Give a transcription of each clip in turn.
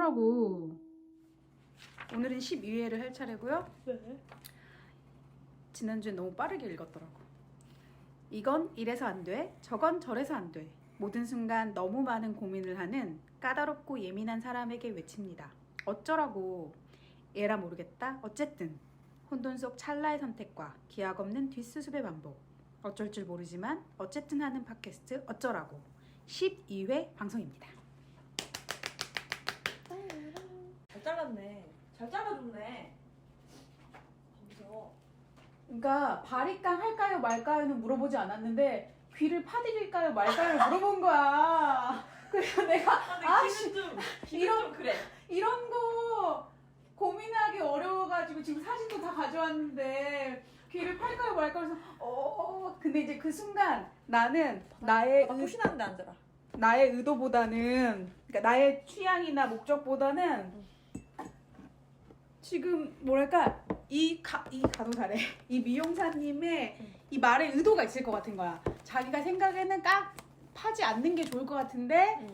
어쩌라고. 오늘은 12회를 할 차례고요. 왜? 지난주엔 너무 빠르게 읽었더라고. 이건 이래서 안 돼, 저건 저래서 안 돼. 모든 순간 너무 많은 고민을 하는 까다롭고 예민한 사람에게 외칩니다. 어쩌라고. 에라 모르겠다. 어쨌든 혼돈 속 찰나의 선택과 기약 없는 뒷수습의 반복. 어쩔 줄 모르지만 어쨌든 하는 팟캐스트 어쩌라고 12회 방송입니다. 잘 잘랐네. 잘 잘라줬네. 검서. 그러니까 바리깡 할까요 말까요는 물어보지 않았는데 귀를 파드릴까요 말까요 물어본 거야. 그래서 내가 기분 좀 그래. 이런 거 고민하기 어려워가지고 지금 사진도 다 가져왔는데 귀를 팔까요 말까요 해서 근데 이제 그 순간 나는 나의 푸신하는데 앉아라. 나의 의도보다는, 그러니까 나의 취향이나 목적보다는 지금 뭐랄까 이 가도사래 이 미용사님의 이 말에 의도가 있을 것 같은 거야. 자기가 생각에는 딱 파지 않는 게 좋을 것 같은데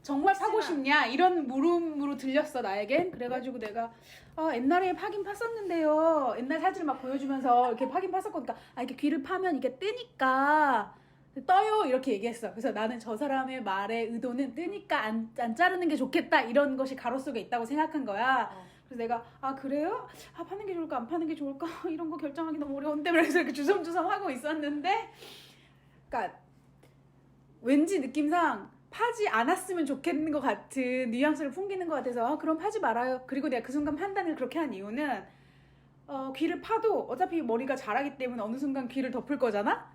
정말 파고 싶냐 이런 물음으로 들렸어 나에겐. 그래가지고 내가 옛날에 파긴 팠었는데요. 옛날 사진을 막 보여주면서 이렇게 파긴 팠었거든요. 이렇게 귀를 파면 이게 뜨니까 떠요 이렇게 얘기했어. 그래서 나는 저 사람의 말의 의도는 뜨니까 안 자르는 게 좋겠다 이런 것이 가로 속에 있다고 생각한 거야. 그래서 내가 그래요? 파는 게 좋을까 안 파는 게 좋을까 이런 거 결정하기 너무 어려운데 그래서 이렇게 주섬주섬 하고 있었는데, 그러니까 왠지 느낌상 파지 않았으면 좋겠는 것 같은 뉘앙스를 풍기는 것 같아서 그럼 파지 말아요. 그리고 내가 그 순간 판단을 그렇게 한 이유는 귀를 파도 어차피 머리가 자라기 때문에 어느 순간 귀를 덮을 거잖아?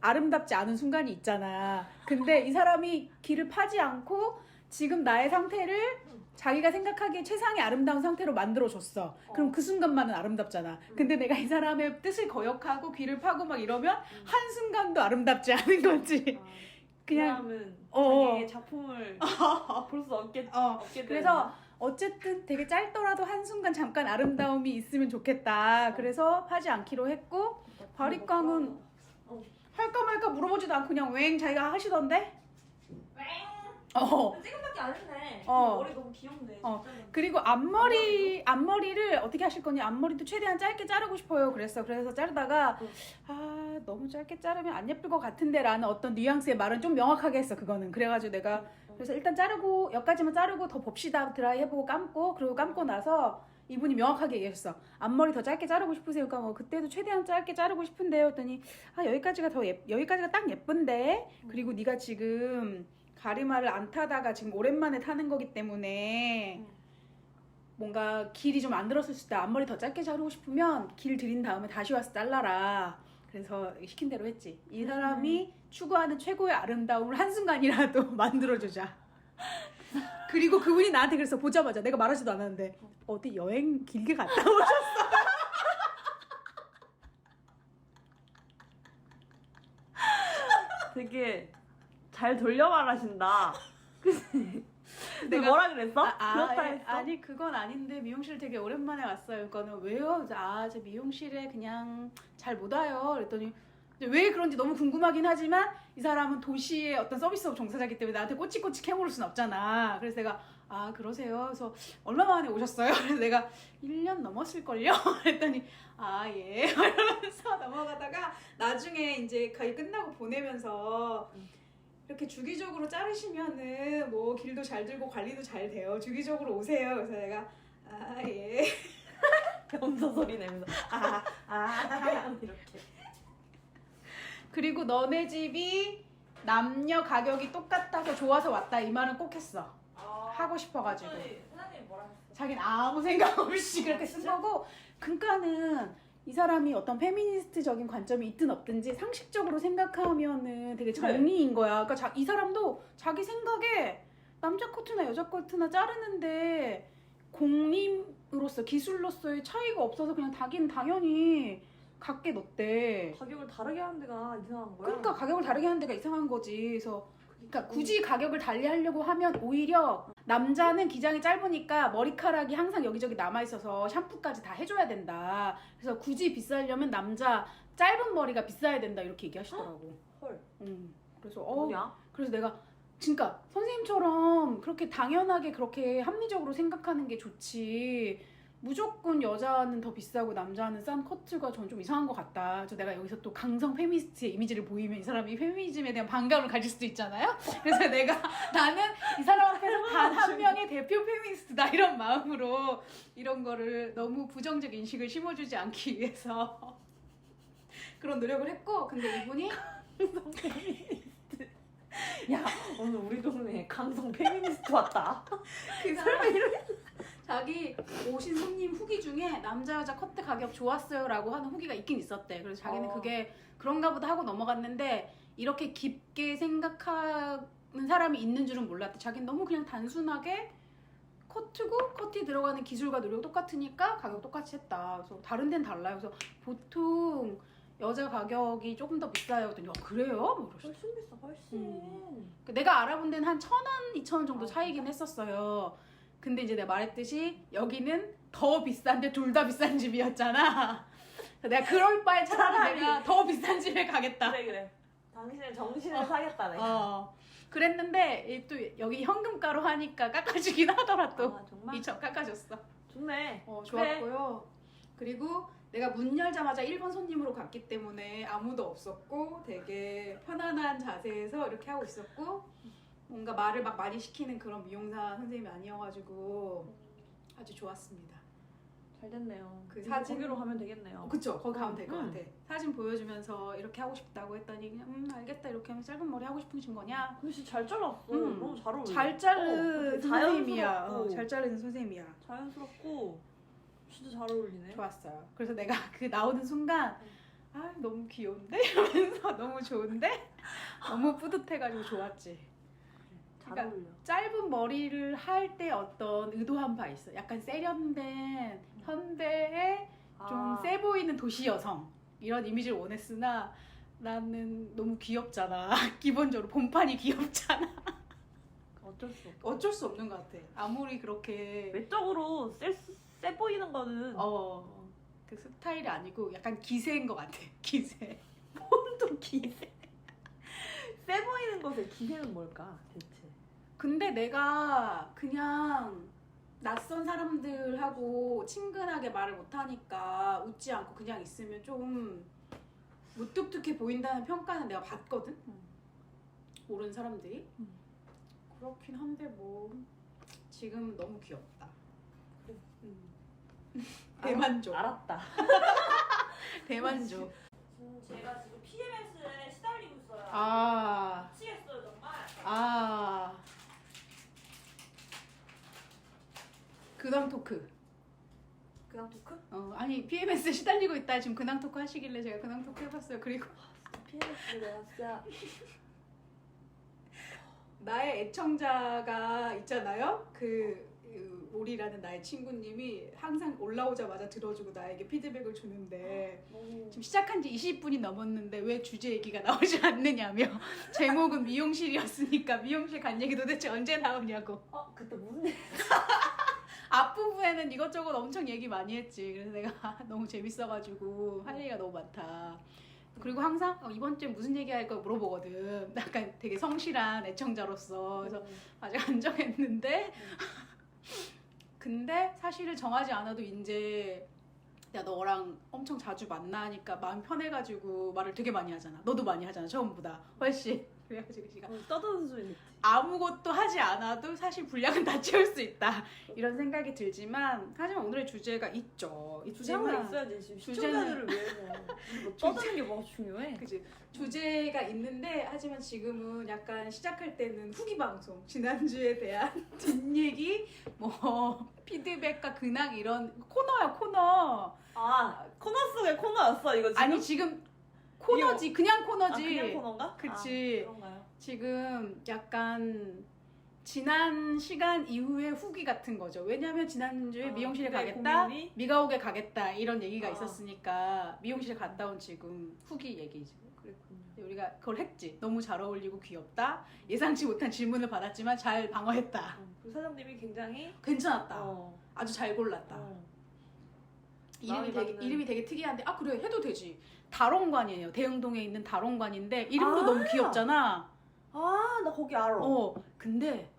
아름답지 않은 순간이 있잖아. 근데 이 사람이 귀를 파지 않고 지금 나의 상태를 자기가 생각하기에 최상의 아름다운 상태로 만들어줬어. 그럼 그 순간만은 아름답잖아. 근데 내가 이 사람의 뜻을 거역하고 귀를 파고 막 이러면 한순간도 아름답지 않은 거지. 그냥 자기의 작품을 볼 수 없게 그래서 어쨌든 되게 짧더라도 한순간 잠깐 아름다움이 있으면 좋겠다. 그래서 파지 않기로 했고, 바리깡은 할까 말까 물어보지도 않고 그냥 웽 자기가 하시던데? 지금밖에 안 했네. 머리 너무 귀엽네. 그리고 앞머리를 어떻게 하실 거냐? 앞머리도 최대한 짧게 자르고 싶어요. 그래서 자르다가 너무 짧게 자르면 안 예쁠 것 같은데 라는 어떤 뉘앙스의 말은 좀 명확하게 했어. 그거는 그래가지고 내가 그래서 일단 자르고 여기까지만 자르고 더 봅시다. 드라이 해보고 그리고 감고 나서 이분이 명확하게 얘기했어. 앞머리 더 짧게 자르고 싶으세요? 그러니까 그때도 최대한 짧게 자르고 싶은데요. 했더니 여기까지가 딱 예쁜데. 그리고 네가 지금 가르마를 안 타다가 지금 오랜만에 타는 거기 때문에 뭔가 길이 좀 안 들었을 때 앞머리 더 짧게 자르고 싶으면 길 들인 다음에 다시 와서 잘라라. 그래서 시킨 대로 했지. 이 사람이 추구하는 최고의 아름다움을 한순간이라도 만들어주자. 그리고 그분이 나한테 그래서 보자마자 내가 말하지도 않았는데 어디 여행 길게 갔다 오셨어? 되게 잘 돌려 말하신다. 그치? 내가 뭐라 그랬어? 그렇다 했어? 아니 그건 아닌데 미용실 되게 오랜만에 왔어요. 그거는 왜요? 저 미용실에 그냥 잘 못 와요. 그랬더니 왜 그런지 너무 궁금하긴 하지만 이 사람은 도시의 어떤 서비스업 종사자이기 때문에 나한테 꼬치꼬치 캐물을 순 없잖아. 그래서 내가 그러세요? 그래서 얼마 만에 오셨어요? 그래서 내가 1년 넘었을걸요? 그랬더니 예 이러면서 넘어가다가 나중에 이제 거의 끝나고 보내면서 이렇게 주기적으로 자르시면은 뭐 길도 잘 들고 관리도 잘 돼요. 주기적으로 오세요. 그래서 내가 예 염소 소리 내면서 이렇게. 그리고 너네 집이 남녀 가격이 똑같아서 좋아서 왔다 이 말은 꼭 했어. 하고 싶어가지고. 사장님이 뭐라 했어? 자기는 아무 생각 없이 그렇게 쓴 거고. 그러니까는 이 사람이 어떤 페미니스트적인 관점이 있든 없든지 상식적으로 생각하면은 되게 정리인 거야. 그러니까 이 사람도 자기 생각에 남자 코트나 여자 코트나 자르는데 공임으로서 기술로서의 차이가 없어서 그냥 자기는 당연히 갖게 넣대. 가격을 다르게 하는 데가 이상한 거야? 그러니까 가격을 다르게 하는 데가 이상한 거지. 그래서 그러니까 굳이 가격을 달리 하려고 하면 오히려 남자는 기장이 짧으니까 머리카락이 항상 여기저기 남아있어서 샴푸까지 다 해줘야 된다. 그래서 굳이 비싸려면 남자 짧은 머리가 비싸야 된다 이렇게 얘기하시더라고. 헐. 그래서 뭐냐? 그래서 내가 그러니까 선생님처럼 그렇게 당연하게 그렇게 합리적으로 생각하는 게 좋지. 무조건 여자는 더 비싸고 남자는 싼 커트가 전 좀 이상한 것 같다. 그래서 내가 여기서 또 강성 페미니스트의 이미지를 보이면 이 사람이 페미니즘에 대한 반감을 가질 수도 있잖아요. 그래서 나는 이 사람 앞에서 단 한 명의 대표 페미니스트다 이런 마음으로 이런 거를 너무 부정적 인식을 심어주지 않기 위해서 그런 노력을 했고, 근데 이분이 강성 페미니스트. 야, 오늘 우리 동네에 강성 페미니스트 왔다. 그 사람이 자기 오신 손님 후기 중에 남자 여자 커트 가격 좋았어요라고 하는 후기가 있긴 있었대. 그래서 자기는 그게 그런가 보다 하고 넘어갔는데 이렇게 깊게 생각하는 사람이 있는 줄은 몰랐대. 자기는 너무 그냥 단순하게 커트고 커트에 들어가는 기술과 노력 똑같으니까 가격 똑같이 했다. 그래서 다른 데는 달라요. 그래서 보통 여자 가격이 조금 더 비싸요. 그랬더니 그래요? 뭐 이러시더라고요. 훨씬 비싸, 훨씬. 내가 알아본 데는 한 1,000원, 2,000원 정도 차이긴 했었어요. 근데 이제 내가 말했듯이 여기는 더 비싼데 둘 다 비싼 집이었잖아. 내가 그럴 바에 차라리 내가 더 비싼 집에 가겠다. 그래. 당신의 정신을 사겠다, 내가. 그랬는데 또 여기 현금가로 하니까 깎아주긴 하더라 또. 아, 정말? 2,000 깎아줬어. 좋네. 좋았고요. 그리고 내가 문 열자마자 1번 손님으로 갔기 때문에 아무도 없었고 되게 편안한 자세에서 이렇게 하고 있었고, 뭔가 말을 막 많이 시키는 그런 미용사 선생님이 아니어가지고 아주 좋았습니다. 잘 됐네요. 그 이제 사진- 거기로 가면 되겠네요. 그쵸? 거기 가면 될 것 음. 같아. 사진 보여주면서 이렇게 하고 싶다고 했더니 그냥 알겠다 이렇게 하면 짧은 머리 하고 싶으신 거냐? 근데 진짜 잘 잘랐어. 음. 너무 잘 어울려. 잘 자른 되게 선생님이야. 자연스럽고. 잘 자르는 선생님이야. 자연스럽고 진짜 잘 어울리네. 좋았어요. 그래서 내가 그 나오는 순간 아 너무 귀여운데? 이러면서 너무 좋은데? 너무 뿌듯해가지고 좋았지. 잘 그러니까 어울려. 짧은 머리를 할 때 어떤 의도한 바 있어. 약간 세련된 현대의 좀 세 보이는 도시 여성 이런 이미지를 원했으나 나는 너무 귀엽잖아. 기본적으로 본판이 귀엽잖아. 어쩔 수 없어. 어쩔 수 없는 것 같아. 아무리 그렇게 외적으로 세 보이는 거는 그 스타일이 아니고 약간 기세인 것 같아. 기세. 또 기세. 세 보이는 것의 기세는 뭘까 대체? 근데 내가 그냥 낯선 사람들하고 친근하게 말을 못하니까 웃지 않고 그냥 있으면 좀 무뚝뚝해 보인다는 평가는 내가 받거든? 모르는 사람들이. 그렇긴 한데 뭐 지금 너무 귀엽다. 대만족. 알았다. 대만족. 제가 지금 PMS에 시달리고 있어요. 아, 미치겠어요 정말. 아. 근황 토크. 그냥 토크? 아니 PMS에 시달리고 있다. 지금 근황 토크 하시길래 제가 근황 토크 해봤어요. 그리고 PMS가 진짜 나의 애청자가 있잖아요. 그 오리라는 나의 친구님이 항상 올라오자마자 들어주고 나에게 피드백을 주는데 지금 시작한 지 20분이 넘었는데 왜 주제 얘기가 나오지 않느냐며. 제목은 미용실이었으니까 미용실 간 얘기 도대체 언제 나오냐고. 그때 무슨 일? 앞부분에는 이것저것 엄청 얘기 많이 했지. 그래서 내가 너무 재밌어가지고 할 얘기가 너무 많다. 그리고 항상 이번 주에 무슨 얘기 할까 물어보거든. 약간 되게 성실한 애청자로서. 그래서 아직 안 정했는데 근데 사실을 정하지 않아도 이제 내가 너랑 엄청 자주 만나니까 마음 편해가지고 말을 되게 많이 하잖아. 너도 많이 하잖아. 처음보다 훨씬. 그래가지고 지가 떠드는 소리 냈지. 아무것도 하지 않아도 사실 분량은 다 채울 수 있다 이런 생각이 들지만, 하지만 오늘의 주제가 있죠. 주제가 있어야지. 지금 시청자들을 위해서. 뭐 떠드는 게 뭐가 중요해? 그치. 주제가 있는데 하지만 지금은 약간 시작할 때는 후기 방송, 지난주에 대한 뒷얘기, 뭐 피드백과 근황 이런 코너야 코너. 코너 속의 코너였어 이거 지금? 아니 지금 코너지. 그냥 코너지. 그냥 코너인가? 그치. 그런가요? 지금 약간 지난 시간 이후의 후기 같은 거죠. 왜냐면 지난주에 미용실에 가겠다, 고민이? 미가옥에 가겠다 이런 얘기가 아. 있었으니까 미용실에 갔다 온 지금 후기 얘기지. 그랬군요. 우리가 그걸 했지. 너무 잘 어울리고 귀엽다. 예상치 못한 질문을 받았지만 잘 방어했다. 그 사장님이 굉장히 괜찮았다. 아주 잘 골랐다. 마음이 이름이 되게 특이한데 그래 해도 되지. 다롱관이에요. 대흥동에 있는 다롱관인데 이름도 아. 너무 귀엽잖아. 아, 나 거기 알아. 근데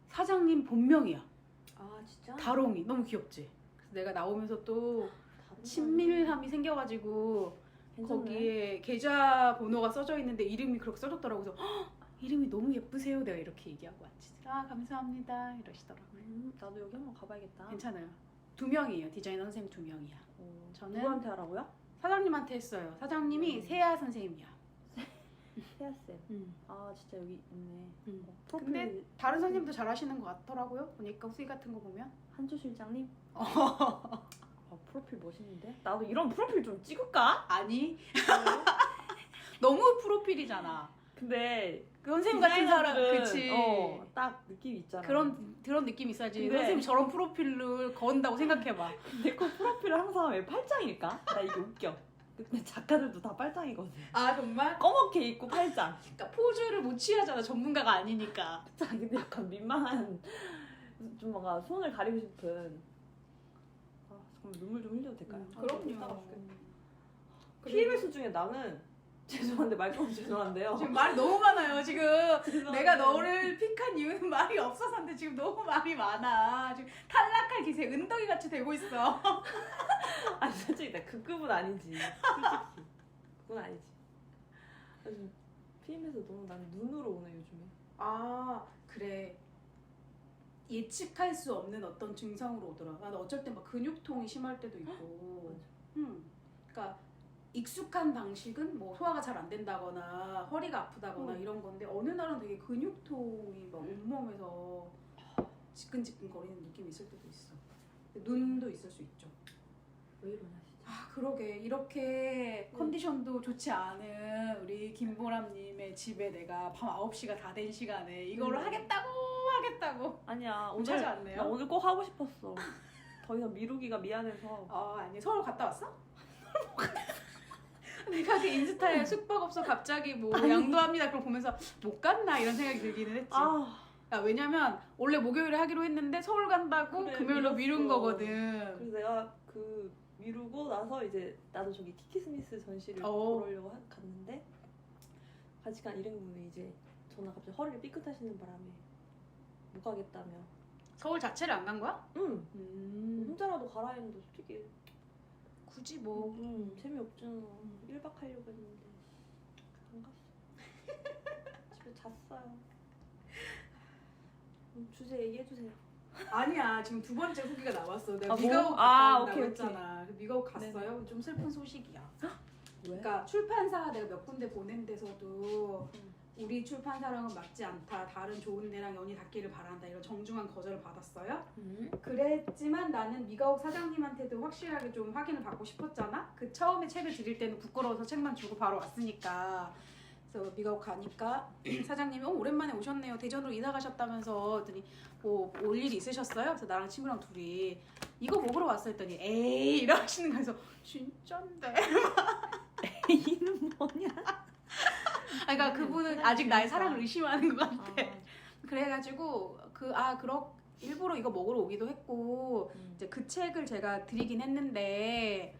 사장님 본명이야. 아, 진짜? 다롱이. 너무 귀엽지? 그래서 내가 나오면서 또 친밀함이 생겨가지고 괜찮네. 거기에 계좌 번호가 써져 있는데 이름이 그렇게 써졌더라고. 그래서 "헉, 이름이 너무 예쁘세요." 내가 이렇게 얘기하고 왔지. 아, 감사합니다 이러시더라고요. 나도 여기 한번 가봐야겠다. 괜찮아요. 2명이에요. 디자이너 선생님 2명이야. 저는 누구한테 하라고요? 사장님한테 했어요. 사장님이 세아 선생님이야. 세아쌤. 아, 진짜 여기 있네. 프로필 근데 다른 선생님도 잘하시는 것 같더라고요. 보니까 후기 같은 거 보면. 한주 실장님? 아, 프로필 멋있는데? 나도 이런 프로필 좀 찍을까? 아니 너무 프로필이잖아. 근데 그 선생님 같은 사람, 그치. 딱 느낌이 있잖아. 그런 느낌이 있어야지. 근데- 선생님 저런 프로필을 건다고 생각해봐. 내 거 프로필을 항상 왜 팔짱일까? 나 이게 웃겨. 근데 작가들도 다 팔짱이거든. 아, 정말? 검게 입고 팔짱. 그러니까 포즈를 못 취하잖아. 전문가가 아니니까. 자, 근데 약간 민망한, 좀 뭔가 손을 가리고 싶은. 아, 잠깐만 눈물 좀 흘려도 될까요? 그럼요. PMS 중에 나는 죄송한데 말씀 죄송한데요. 지금 말이 너무 많아요. 지금 죄송한데. 내가 너를 픽한 이유는 말이 없어서인데 지금 너무 말이 많아. 지금 탈락할 기세 은덕이 같이 되고 있어. 아니 솔직히 나 그 급은 아니지. 솔직히 그건 아니지. 요즘 PM에서 너무 난 눈으로 오네 요즘에. 아, 그래. 예측할 수 없는 어떤 증상으로 오더라. 나는 어쩔 땐 막 근육통이 심할 때도 있고. 그러니까 익숙한 방식은 뭐 소화가 잘 안 된다거나 허리가 아프다거나 이런 건데 어느 날은 되게 근육통이 막 온몸에서 지끈지끈 거리는 느낌이 있을 때도 있어. 눈도 있을 수 있죠. 왜 이러냐 진짜. 아, 그러게. 이렇게 컨디션도 좋지 않은 우리 김보람님의 집에 내가 밤 9시가 다 된 시간에 이거를 하겠다고 아니야 못 오늘 찾아왔네요. 나 오늘 꼭 하고 싶었어. 더 이상 미루기가 미안해서. 아니, 서울 갔다 왔어? 내가 그 인스타에 숙박업소 갑자기 뭐 양도합니다 그걸 보면서 못 갔나 이런 생각이 들기는 했지. 야, 왜냐면 원래 목요일에 하기로 했는데 서울 간다고 그래, 금요일로 미룬 미뤘어. 거거든. 그래서 내가 그 미루고 나서 이제 나도 저기 키키 스미스 전시를 어. 보러 오려고 갔는데 같이 간 일행분이 이제 전화 갑자기 허리를 삐끗하시는 바람에 못 가겠다며. 서울 자체를 안 간 거야? 응. 음. 혼자라도 가라 했는데 솔직히 굳이 뭐. 재미없잖아. 1박 하려고 했는데 안 갔어. 집에 잤어요. 주제 얘기해주세요. 아니야, 지금 두 번째 후기가 나왔어. 내가 아, 뭐? 미가옥 아, 갔다 온다고 오케이, 했잖아. 미가옥 갔어요. 좀 슬픈 소식이야. 왜? 그러니까 출판사 내가 몇 군데 보낸 데서도 우리 출판사랑은 맞지 않다. 다른 좋은 데랑 연이 닿기를 바란다. 이런 정중한 거절을 받았어요. 그랬지만 나는 미가옥 사장님한테도 확실하게 좀 확인을 받고 싶었잖아. 그 처음에 책을 드릴 때는 부끄러워서 책만 주고 바로 왔으니까. 그래서 미가옥 가니까 사장님이 오랜만에 오셨네요. 대전으로 이사 가셨다면서 했더니 뭐 올 일이 있으셨어요? 그래서 나랑 친구랑 둘이 이거 먹으러 왔어 했더니 에이 이러시는 거야. 그래서 진짠데. A는 뭐냐? 그러니까 그분은 아직 나의 사랑을 의심하는 것 같아. 아, 그래가지고 일부러 이거 먹으러 오기도 했고 이제 그 책을 제가 드리긴 했는데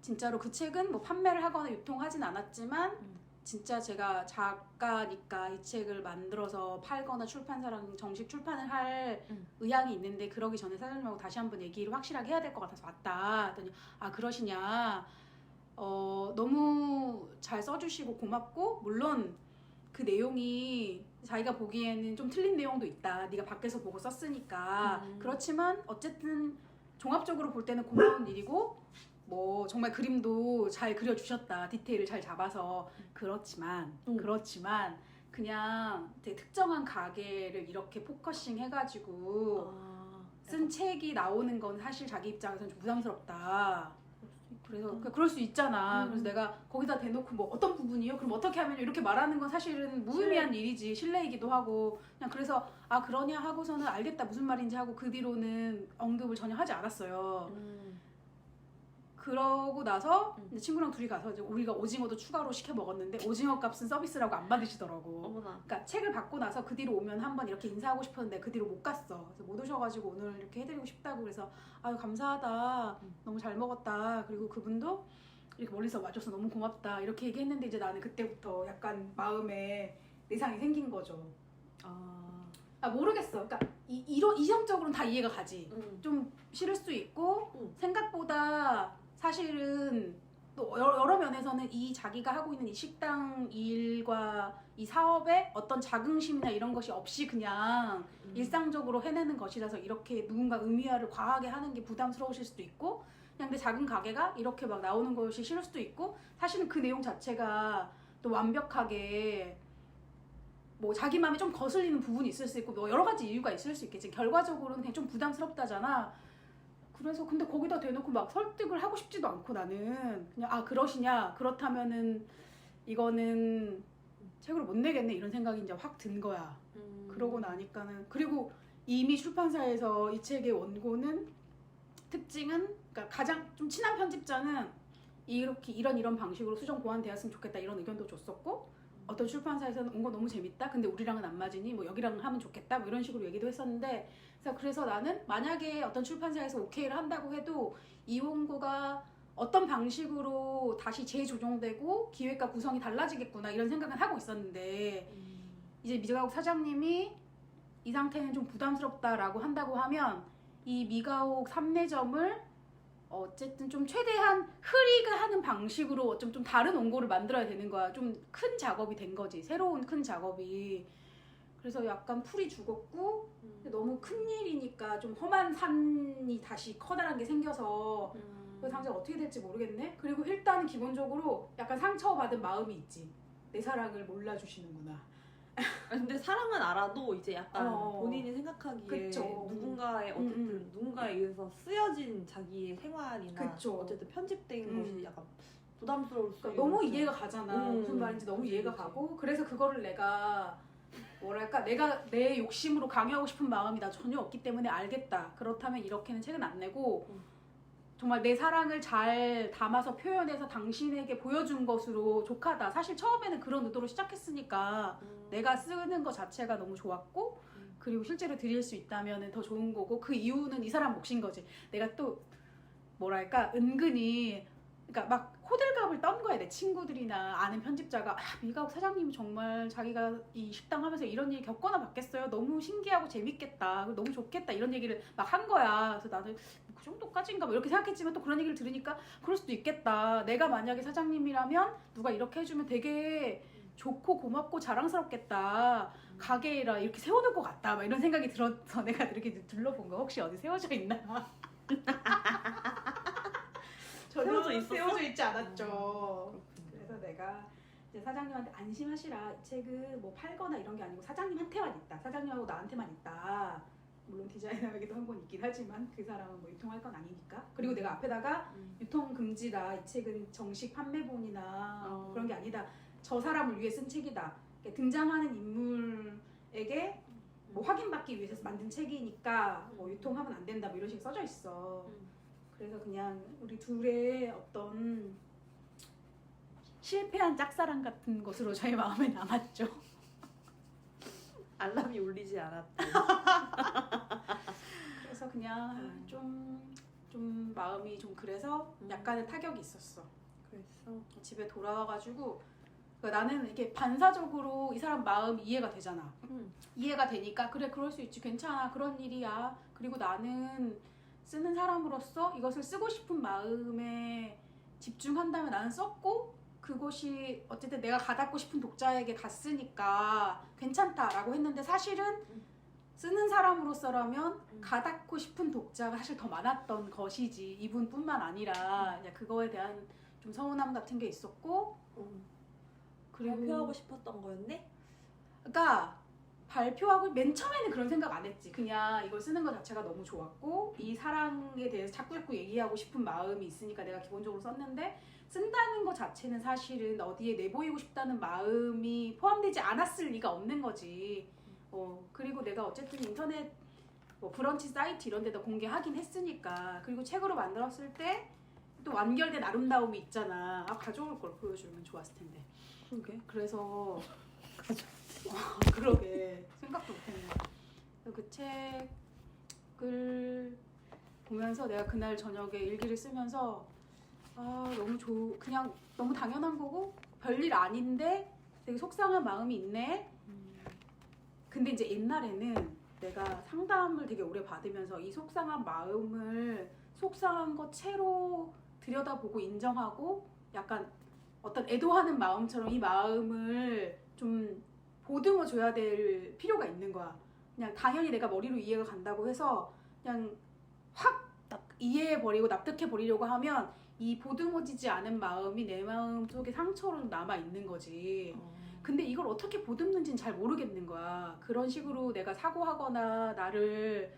진짜로 그 책은 뭐 판매를 하거나 유통하진 않았지만 진짜 제가 작가니까 이 책을 만들어서 팔거나 출판사랑 정식 출판을 할 의향이 있는데 그러기 전에 사장님하고 다시 한번 얘기를 확실하게 해야 될 것 같아서 왔다. 했더니 아, 그러시냐. 너무 잘 써주시고 고맙고 물론 그 내용이 자기가 보기에는 좀 틀린 내용도 있다. 네가 밖에서 보고 썼으니까. 그렇지만 어쨌든 종합적으로 볼 때는 고마운 일이고 뭐 정말 그림도 잘 그려주셨다. 디테일을 잘 잡아서. 그렇지만 그냥 되게 특정한 가게를 이렇게 포커싱 해가지고 쓴 책이 나오는 건 사실 자기 입장에서는 좀 부담스럽다. 그래서 그럴 수 있잖아. 그래서 내가 거기다 대놓고 뭐 어떤 부분이요? 그럼 어떻게 하면 이렇게 말하는 건 사실은 무의미한 일이지. 실례이기도 하고 그냥 그래서 아, 그러냐 하고서는 알겠다 무슨 말인지 하고 그 뒤로는 언급을 전혀 하지 않았어요. 그러고 나서 이제 친구랑 둘이 가서 이제 우리가 오징어도 추가로 시켜 먹었는데 오징어 값은 서비스라고 안 받으시더라고. 어머나. 그러니까 책을 받고 나서 그 뒤로 오면 한번 이렇게 인사하고 싶었는데 그 뒤로 못 갔어. 그래서 못 오셔가지고 오늘 이렇게 해드리고 싶다고 그래서 아유 감사하다. 너무 잘 먹었다. 그리고 그분도 이렇게 멀리서 와줘서 너무 고맙다. 이렇게 얘기했는데 이제 나는 그때부터 약간 마음에 내상이 생긴 거죠. 아, 모르겠어. 그러니까 이런 이성적으로는 다 이해가 가지. 좀 싫을 수 있고 생각보다 사실은 또 여러 면에서는 이 자기가 하고 있는 이 식당 일과 이 사업에 어떤 자긍심이나 이런 것이 없이 그냥 일상적으로 해내는 것이라서 이렇게 누군가 의미화를 과하게 하는 게 부담스러우실 수도 있고 그냥 내 작은 가게가 이렇게 막 나오는 것이 싫을 수도 있고 사실은 그 내용 자체가 또 완벽하게 뭐 자기 마음에 좀 거슬리는 부분이 있을 수 있고 뭐 여러 가지 이유가 있을 수 있겠지. 결과적으로는 그냥 좀 부담스럽다잖아. 그래서 근데 거기다 대놓고 막 설득을 하고 싶지도 않고 나는 그냥 그러시냐 그렇다면은 이거는 책으로 못 내겠네 이런 생각이 이제 확 든 거야. 그러고 나니까는 그리고 이미 출판사에서 이 책의 원고는 특징은 그러니까 가장 좀 친한 편집자는 이렇게 이런 방식으로 수정 보완되었으면 좋겠다 이런 의견도 줬었고 어떤 출판사에서는 온 거 너무 재밌다 근데 우리랑은 안 맞으니 뭐 여기랑은 하면 좋겠다 뭐 이런 식으로 얘기도 했었는데 그래서 나는 만약에 어떤 출판사에서 오케이를 한다고 해도 이 원고가 어떤 방식으로 다시 재조정되고 기획과 구성이 달라지겠구나 이런 생각은 하고 있었는데 이제 미가옥 사장님이 이 상태는 좀 부담스럽다라고 한다고 하면 이 미가옥 삼내점을 어쨌든 좀 최대한 흐리게 하는 방식으로 좀 다른 원고를 만들어야 되는 거야. 좀 큰 작업이 된 거지. 새로운 큰 작업이. 그래서 약간 풀이 죽었고 너무 큰 일이니까 좀 험한 산이 다시 커다란 게 생겨서 그 당장 어떻게 될지 모르겠네. 그리고 일단은 기본적으로 약간 상처받은 마음이 있지. 내 사랑을 몰라주시는구나. 근데 사랑은 알아도 이제 약간 본인이 생각하기에 그쵸. 누군가의 어쨌든 누군가에 의해서 쓰여진 자기의 생활이나 그쵸. 어쨌든 편집된 것이 약간 부담스러울 수 그러니까 너무 이해가 가잖아. 무슨 말인지 너무 이해가 가고 그래서 그거를 내가 뭐랄까 내가 내 욕심으로 강요하고 싶은 마음이 나 전혀 없기 때문에 알겠다. 그렇다면 이렇게는 책은 안 내고 정말 내 사랑을 잘 담아서 표현해서 당신에게 보여준 것으로 족하다. 사실 처음에는 그런 의도로 시작했으니까 내가 쓰는 것 자체가 너무 좋았고 그리고 실제로 드릴 수 있다면 더 좋은 거고 그 이유는 이 사람 몫인 거지. 내가 또 뭐랄까 은근히 그러니까 막 호들갑을 떤 거야. 내 친구들이나 아는 편집자가 미가옥 사장님이 정말 자기가 이 식당 하면서 이런 일 겪거나 봤겠어요. 너무 신기하고 재밌겠다. 너무 좋겠다. 이런 얘기를 막 한 거야. 그래서 나는 그 정도까지인가 뭐 이렇게 생각했지만 또 그런 얘기를 들으니까 그럴 수도 있겠다. 내가 만약에 사장님이라면 누가 이렇게 해주면 되게 좋고 고맙고 자랑스럽겠다. 가게라 이렇게 세워놓을 것 같다. 막 이런 생각이 들어서 내가 이렇게 둘러본 거 혹시 어디 세워져 있나? 세워져 있지 않았죠. 그래서 내가 이제 사장님한테 안심하시라. 이 책은 뭐 팔거나 이런 게 아니고 사장님한테만 있다. 사장님하고 나한테만 있다. 물론 디자이너에게도 한 권 있긴 하지만 그 사람은 뭐 유통할 건 아니니까. 그리고 내가 앞에다가 유통 금지다. 이 책은 정식 판매본이나 그런 게 아니다. 저 사람을 위해 쓴 책이다. 등장하는 인물에게 뭐 확인받기 위해서 만든 책이니까 뭐 유통하면 안 된다. 뭐 이런 식으로 써져 있어. 그래서 그냥 우리 둘의 어떤 실패한 짝사랑 같은 것으로 저희 마음에 남았죠. 알람이 울리지 않았대. 그래서 그냥 좀 마음이 좀 그래서 약간의 타격이 있었어. 그랬어. 집에 돌아와가지고 그러니까 나는 이렇게 반사적으로 이 사람 마음이 이해가 되잖아. 이해가 되니까 그래 그럴 수 있지 괜찮아 그런 일이야. 그리고 나는 쓰는 사람으로서 이것을 쓰고 싶은 마음에 집중한다면 나는 썼고 그것이 어쨌든 내가 가닿고 싶은 독자에게 갔으니까 괜찮다라고 했는데 사실은 쓰는 사람으로서라면 가닿고 싶은 독자가 사실 더 많았던 것이지 이분뿐만 아니라 이제 그거에 대한 좀 서운함 같은 게 있었고 그리고 발표하고 싶었던 거였네? 그러니까 발표하고 맨 처음에는 그런 생각 안 했지. 그냥 이걸 쓰는 것 자체가 너무 좋았고 이 사랑에 대해서 자꾸 자꾸 얘기하고 싶은 마음이 있으니까 내가 기본적으로 썼는데 쓴다는 것 자체는 사실은 어디에 내보이고 싶다는 마음이 포함되지 않았을 리가 없는 거지. 그리고 내가 어쨌든 인터넷 뭐 브런치 사이트 이런 데다 공개하긴 했으니까 그리고 책으로 만들었을 때 또 완결된 아름다움이 있잖아. 가져올 걸 보여주면 좋았을 텐데. 그러게. 그래서 그러게 생각도 못했네. 그 책을 보면서 내가 그날 저녁에 일기를 쓰면서 너무 그냥 너무 당연한 거고 별일 아닌데 되게 속상한 마음이 있네. 근데 이제 옛날에는 내가 상담을 되게 오래 받으면서 이 속상한 마음을 속상한 것 채로 들여다보고 인정하고 약간 어떤 애도하는 마음처럼 이 마음을 좀 보듬어 줘야 될 필요가 있는 거야. 그냥 당연히 내가 머리로 이해가 간다고 해서 그냥 확 이해해버리고 납득해버리려고 하면 이 보듬어지지 않은 마음이 내 마음 속에 상처로 남아 있는 거지. 근데 이걸 어떻게 보듬는지는 잘 모르겠는 거야. 그런 식으로 내가 사고하거나 나를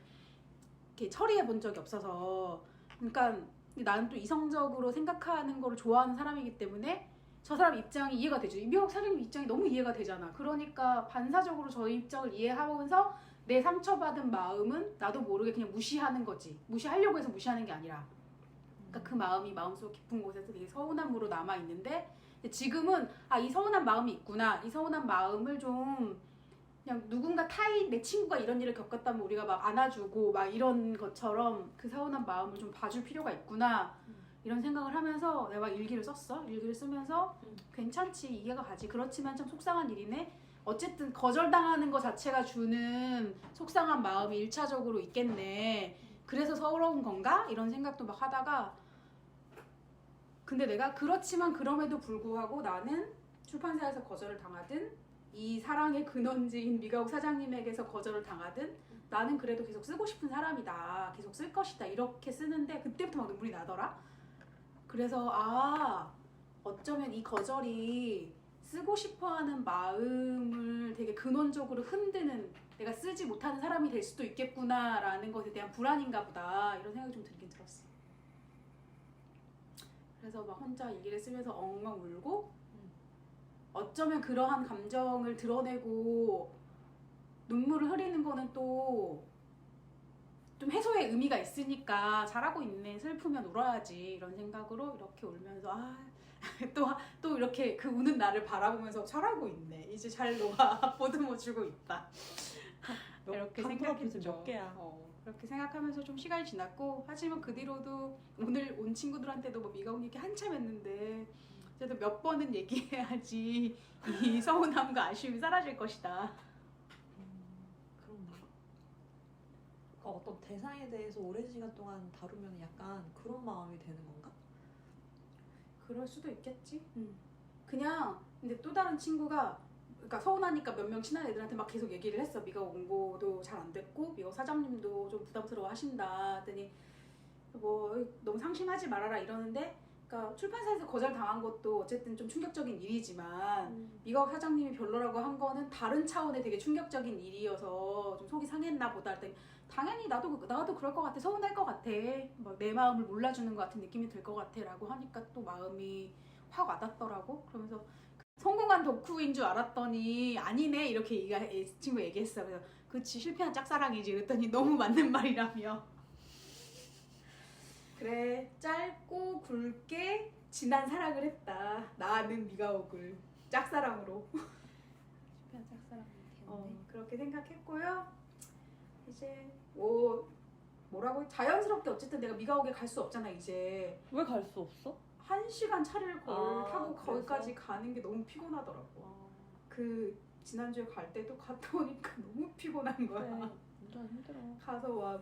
이렇게 처리해 본 적이 없어서. 그러니까 나는 또 이성적으로 생각하는 거를 좋아하는 사람이기 때문에 저 사람 입장이 이해가 되죠. 미국 사장님 입장이 너무 이해가 되잖아. 그러니까 반사적으로 저의 입장을 이해하면서 내 상처받은 마음은 나도 모르게 그냥 무시하는 거지. 무시하려고 해서 무시하는 게 아니라. 그러니까 그 마음이 마음속 깊은 곳에서 되게 서운함으로 남아 있는데 지금은 이 서운한 마음이 있구나. 이 서운한 마음을 좀 그냥 누군가 타인 내 친구가 이런 일을 겪었다면 우리가 막 안아주고 막 이런 것처럼 그 서운한 마음을 좀 봐줄 필요가 있구나. 이런 생각을 하면서 내가 일기를 썼어. 일기를 쓰면서 괜찮지, 이해가 가지. 그렇지만 참 속상한 일이네. 어쨌든 거절당하는 것 자체가 주는 속상한 마음이 1차적으로 있겠네. 그래서 서러운 건가? 이런 생각도 막 하다가 근데 내가 그렇지만 그럼에도 불구하고 나는 출판사에서 거절을 당하든 이 사랑의 근원지인 미가옥 사장님에게서 거절을 당하든 나는 그래도 계속 쓰고 싶은 사람이다. 계속 쓸 것이다. 이렇게 쓰는데 그때부터 막 눈물이 나더라. 그래서 어쩌면 이 거절이 쓰고 싶어하는 마음을 되게 근원적으로 흔드는 내가 쓰지 못하는 사람이 될 수도 있겠구나라는 것에 대한 불안인가 보다 이런 생각이 좀 들긴 들었어. 그래서 막 혼자 일기를 쓰면서 엉엉 울고 어쩌면 그러한 감정을 드러내고 눈물을 흐리는 거는 또 좀 해소의 의미가 있으니까 잘하고 있네. 슬프면 울어야지 이런 생각으로 이렇게 울면서 또 이렇게 그 우는 나를 바라보면서 잘하고 있네. 이제 잘 놓아 보듬어주고 있다. 이렇게 생각했죠. 몇 개야. 그렇게 생각하면서 좀 시간이 지났고 하지만 그 뒤로도 오늘 온 친구들한테도 뭐 미가옥 얘기 한참 했는데 그래도 몇 번은 얘기해야지 이 서운함과 아쉬움이 사라질 것이다. 그런가? 그러니까 어떤 대상에 대해서 오랜 시간 동안 다루면 약간 그런 마음이 되는 건가? 그럴 수도 있겠지. 그냥 근데 또 다른 친구가 그러니까 서운하니까 몇 명 친한 애들한테 막 계속 얘기를 했어. 미가옥 공고도 잘 안 됐고 미가옥 사장님도 좀 부담스러워 하신다 했더니 뭐 너무 상심하지 말아라 이러는데 그러니까 출판사에서 거절 당한 것도 어쨌든 좀 충격적인 일이지만 미가옥 사장님이 별로라고 한 거는 다른 차원의 되게 충격적인 일이어서 좀 속이 상했나 보다 했더니 당연히 나도 그럴 것 같아. 서운할 것 같아. 막 내 마음을 몰라주는 것 같은 느낌이 들 것 같아 라고 하니까 또 마음이 확 와닿더라고. 그러면서 성공한 덕후인 줄 알았더니 아니네 이렇게 이 친구 얘기했어. 그래서 그치 실패한 짝사랑이지 그랬더니 너무 맞는 말이라며. 그래 짧고 굵게 진한 사랑을 했다. 나는 미가옥을 짝사랑으로. 실패한 짝사랑이 됐네. 그렇게 생각했고요. 이제 뭐라고 자연스럽게 어쨌든 내가 미가옥에 갈 수 없잖아 이제. 왜 갈 수 없어? 1시간 차를 타고 그래서? 거기까지 가는 게 너무 피곤하더라고. 그 지난주에 갈 때도 갔다 오니까 너무 피곤한 거야. 그래, 완전 힘들어. 가서 와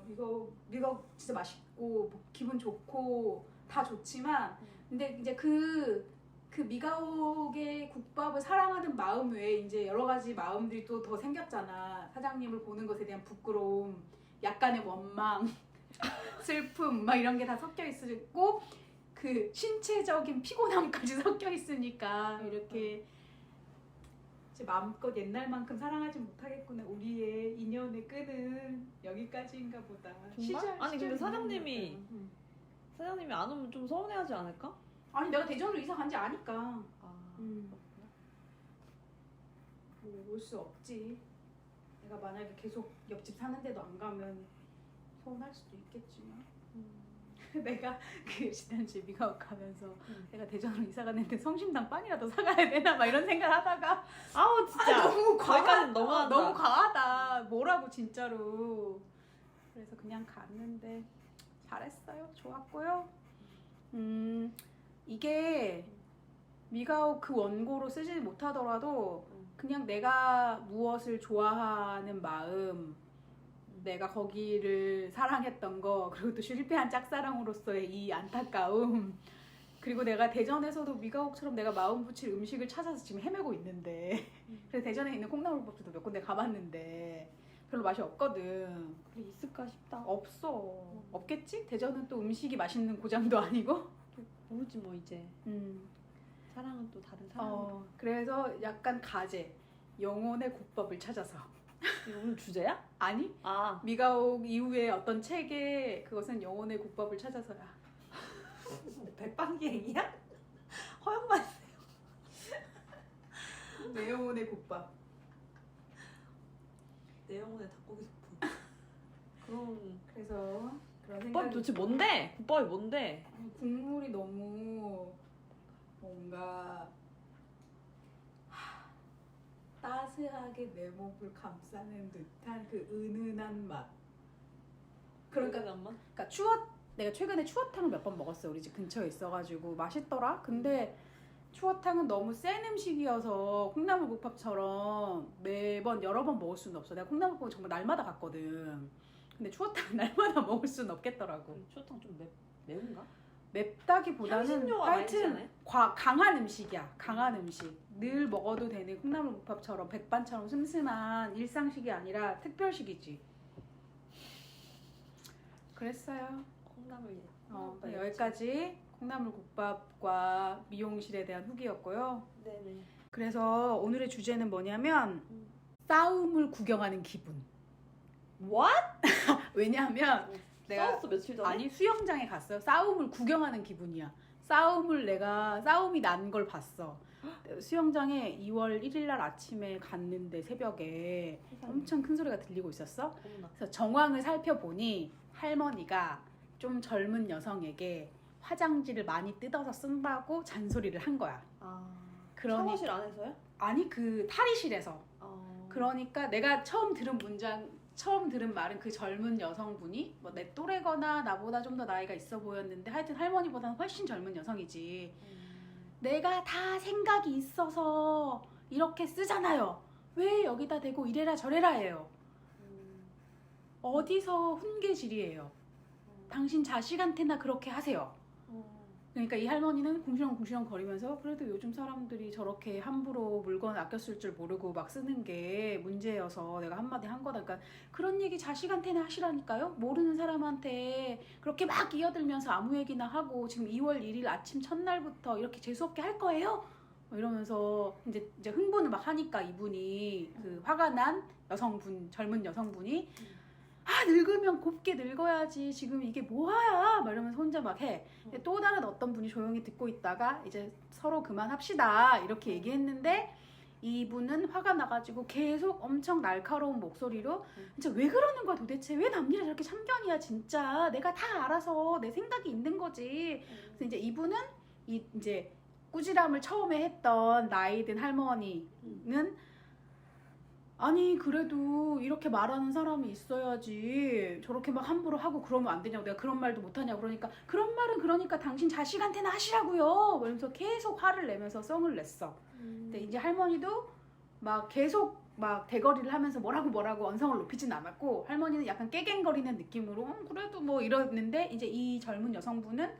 미가옥 진짜 맛있고 뭐 기분 좋고 다 좋지만 근데 이제 그 미가옥의 국밥을 사랑하는 마음 외에 이제 여러 가지 마음들이 또 더 생겼잖아. 사장님을 보는 것에 대한 부끄러움, 약간의 원망, 슬픔 막 이런 게 다 섞여 있고 그 신체적인 피곤함까지 섞여 있으니까 이렇게 이제 마음껏 옛날만큼 사랑하지 못하겠구나. 우리의 인연의 끈은 여기까지인가 보다. 아니 근데 사장님이 안 오면 좀 서운해하지 않을까? 아니 내가 대전으로 이사 간지 아니까. 그렇구나. 뭐 올 수 없지. 내가 만약에 계속 옆집 사는데도 안 가면 서운할 수도 있겠지만. 내가 그 지난주에 미가옥 가면서 내가 대전으로 이사 갔는데 성심당 빵이라도 사가야 되나 막 이런 생각하다가 아우 진짜 너무 거기까지는 너무하다. 너무 과하다. 뭐라고 진짜로. 그래서 그냥 갔는데 잘했어요. 좋았고요. 이게 미가옥 그 원고로 쓰지 못하더라도 그냥 내가 무엇을 좋아하는 마음, 내가 거기를 사랑했던 거, 그리고 또 실패한 짝사랑으로서의 이 안타까움, 그리고 내가 대전에서도 미가옥처럼 내가 마음 붙일 음식을 찾아서 지금 헤매고 있는데 그래서 대전에 있는 콩나물국밥집도 몇 군데 가봤는데 별로 맛이 없거든. 그래 있을까 싶다. 없어. 없겠지? 대전은 또 음식이 맛있는 고장도 아니고. 모르지 뭐 이제. 사랑은 또 다른 사람. 그래서 약간 가제. 영혼의 국밥을 찾아서. 이거 오늘 주제야? 아니? 아 미가옥 이후에 어떤 책에 그것은 영혼의 국밥을 찾아서야. 백반기행이야? 허영만 내 영혼의 국밥. 내 영혼의 닭고기 스프. 그럼 그래서 그런 국밥이 생각이 도대체 뭔데? 국밥이 뭔데? 국물이 너무 뭔가 따스하게 내 목을 감싸는 듯한 그 은은한 맛. 그러니까 엄마? 내가 최근에 추어탕을 몇 번 먹었어요. 우리 집 근처에 있어가지고 맛있더라. 근데 추어탕은 너무 센 음식이어서 콩나물국밥처럼 매번 여러 번 먹을 수는 없어. 내가 콩나물국밥 정말 날마다 갔거든. 근데 추어탕 날마다 먹을 수는 없겠더라고. 추어탕 좀 매운가? 맵다기보다는 향신료가 많이 하여튼 있잖아요? 강한 음식이야. 강한 음식. 늘 먹어도 되는 콩나물국밥처럼 백반처럼 슴슴한 일상식이 아니라 특별식이지. 그랬어요. 콩나물 여기까지 콩나물국밥과 미용실에 대한 후기였고요. 네네. 그래서 오늘의 주제는 뭐냐면 싸움을 구경하는 기분. What? 왜냐하면 내가 싸웠어 며칠 전에? 아니 수영장에 갔어요. 싸움을 구경하는 기분이야. 싸움이 난 걸 봤어. 수영장에 2월 1일 날 아침에 갔는데 새벽에 엄청 큰 소리가 들리고 있었어. 어머나. 그래서 정황을 살펴보니 할머니가 좀 젊은 여성에게 화장지를 많이 뜯어서 쓴다고 잔소리를 한 거야. 샤워실 안에서요? 아니 그 탈의실에서. 아... 그러니까 내가 처음 들은 말은 그 젊은 여성분이 뭐 내 또래거나 나보다 좀 더 나이가 있어 보였는데 하여튼 할머니보다는 훨씬 젊은 여성이지. 내가 다 생각이 있어서 이렇게 쓰잖아요. 왜 여기다 대고 이래라 저래라 해요. 어디서 훈계질이에요. 당신 자식한테나 그렇게 하세요. 그러니까 이 할머니는 궁시렁궁시렁 거리면서 그래도 요즘 사람들이 저렇게 함부로 물건 아껴 쓸 줄 모르고 막 쓰는 게 문제여서 내가 한마디 한 거다. 그러니까 그런 얘기 자식한테나 하시라니까요. 모르는 사람한테 그렇게 막 끼어들면서 아무 얘기나 하고 지금 2월 1일 아침 첫날부터 이렇게 재수없게 할 거예요? 이러면서 이제 흥분을 막 하니까 이분이 그 화가 난 젊은 여성분이 늙으면 곱게 늙어야지. 지금 이게 뭐야? 막 이러면서 혼자 막 해. 또 다른 어떤 분이 조용히 듣고 있다가 이제 서로 그만합시다. 이렇게 얘기했는데 이분은 화가 나가지고 계속 엄청 날카로운 목소리로 진짜 왜 그러는 거야 도대체? 왜 남일이 저렇게 참견이야 진짜. 내가 다 알아서 내 생각이 있는 거지. 그래서 이제 이분은 이제 꾸지람을 처음에 했던 나이 든 할머니는 아니 그래도 이렇게 말하는 사람이 있어야지 저렇게 막 함부로 하고 그러면 안 되냐고 내가 그런 말도 못하냐고 그러니까 그런 말은 그러니까 당신 자식한테나 하시라고요 이러면서 계속 화를 내면서 썽을 냈어. 근데 이제 할머니도 막 계속 막 대거리를 하면서 뭐라고 언성을 높이진 않았고 할머니는 약간 깨갱거리는 느낌으로 그래도 뭐 이러는데 이제 이 젊은 여성분은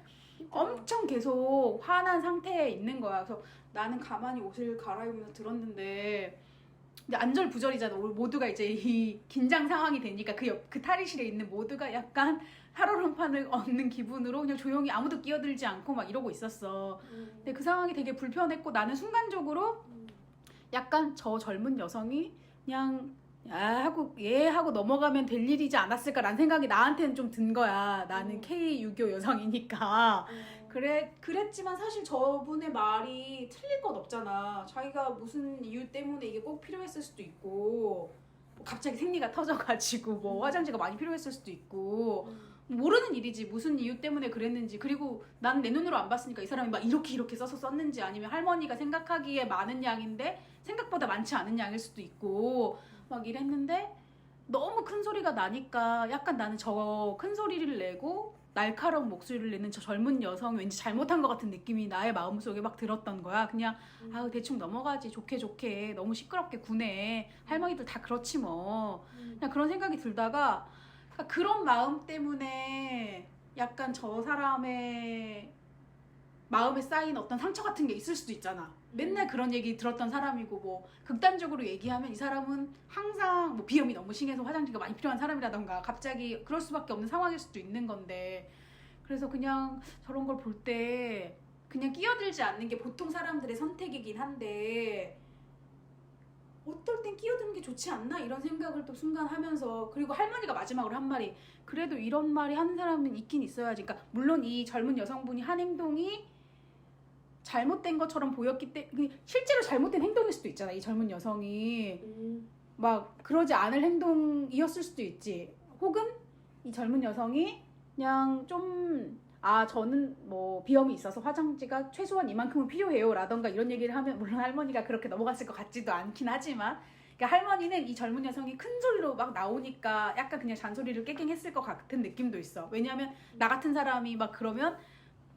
엄청 계속 화난 상태에 있는 거야. 그래서 나는 가만히 옷을 갈아입으면서 들었는데 근데 안절부절이잖아. 모두가 이제 이 긴장 상황이 되니까 그 탈의실에 있는 모두가 약간 살얼음판을 얻는 기분으로 그냥 조용히 아무도 끼어들지 않고 막 이러고 있었어. 근데 그 상황이 되게 불편했고 나는 순간적으로 약간 저 젊은 여성이 그냥 하고 넘어가면 될 일이지 않았을까라는 생각이 나한테는 좀 든 거야. 나는 K6교 여성이니까. 그랬지만 사실 저분의 말이 틀릴 건 없잖아. 자기가 무슨 이유 때문에 이게 꼭 필요했을 수도 있고 갑자기 생리가 터져가지고 뭐 화장지가 많이 필요했을 수도 있고 모르는 일이지 무슨 이유 때문에 그랬는지. 그리고 난 내 눈으로 안 봤으니까 이 사람이 막 이렇게 써서 썼는지 아니면 할머니가 생각하기에 많은 양인데 생각보다 많지 않은 양일 수도 있고 막 이랬는데 너무 큰 소리가 나니까 약간 나는 저 큰 소리를 내고 날카로운 목소리를 내는 저 젊은 여성 왠지 잘못한 것 같은 느낌이 나의 마음속에 막 들었던 거야. 그냥 아우 대충 넘어가지 좋게 좋게 너무 시끄럽게 구네. 할머니들 다 그렇지 뭐. 그냥 그런 생각이 들다가 그러니까 그런 마음 때문에 약간 저 사람의 마음에 쌓인 어떤 상처 같은 게 있을 수도 있잖아. 맨날 그런 얘기 들었던 사람이고 뭐 극단적으로 얘기하면 이 사람은 항상 뭐 비염이 너무 심해서 화장지가 많이 필요한 사람이라던가 갑자기 그럴 수밖에 없는 상황일 수도 있는 건데 그래서 그냥 저런 걸 볼 때 그냥 끼어들지 않는 게 보통 사람들의 선택이긴 한데 어떨 땐 끼어드는 게 좋지 않나 이런 생각을 또 순간 하면서 그리고 할머니가 마지막으로 한 말이 그래도 이런 말이 하는 사람은 있긴 있어야지. 그러니까 물론 이 젊은 여성분이 한 행동이 잘못된 것처럼 보였기 때문에 실제로 잘못된 행동일 수도 있잖아. 이 젊은 여성이 막 그러지 않을 행동이었을 수도 있지. 혹은 이 젊은 여성이 그냥 좀 저는 뭐 비염이 있어서 화장지가 최소한 이만큼은 필요해요 라던가 이런 얘기를 하면 물론 할머니가 그렇게 넘어갔을 것 같지도 않긴 하지만 그러니까 할머니는 이 젊은 여성이 큰 소리로 막 나오니까 약간 그냥 잔소리를 깨갱했을 것 같은 느낌도 있어. 왜냐하면 나 같은 사람이 막 그러면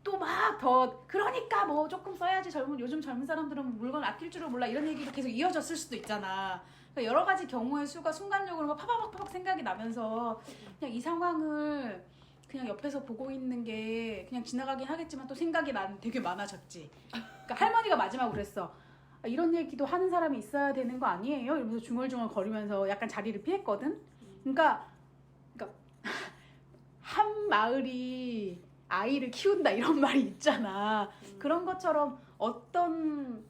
또 막 더 그러니까 뭐 조금 써야지 요즘 젊은 사람들은 물건 아낄 줄을 몰라 이런 얘기로 계속 이어졌을 수도 있잖아. 그러니까 여러 가지 경우의 수가 순간적으로 막 파박파박 생각이 나면서 그냥 이 상황을 그냥 옆에서 보고 있는 게 그냥 지나가긴 하겠지만 또 생각이 난 되게 많아졌지. 그러니까 할머니가 마지막으로 그랬어. 이런 얘기도 하는 사람이 있어야 되는 거 아니에요? 이러면서 중얼중얼 거리면서 약간 자리를 피했거든. 그러니까 한 마을이 아이를 키운다 이런 말이 있잖아. 그런 것처럼 어떤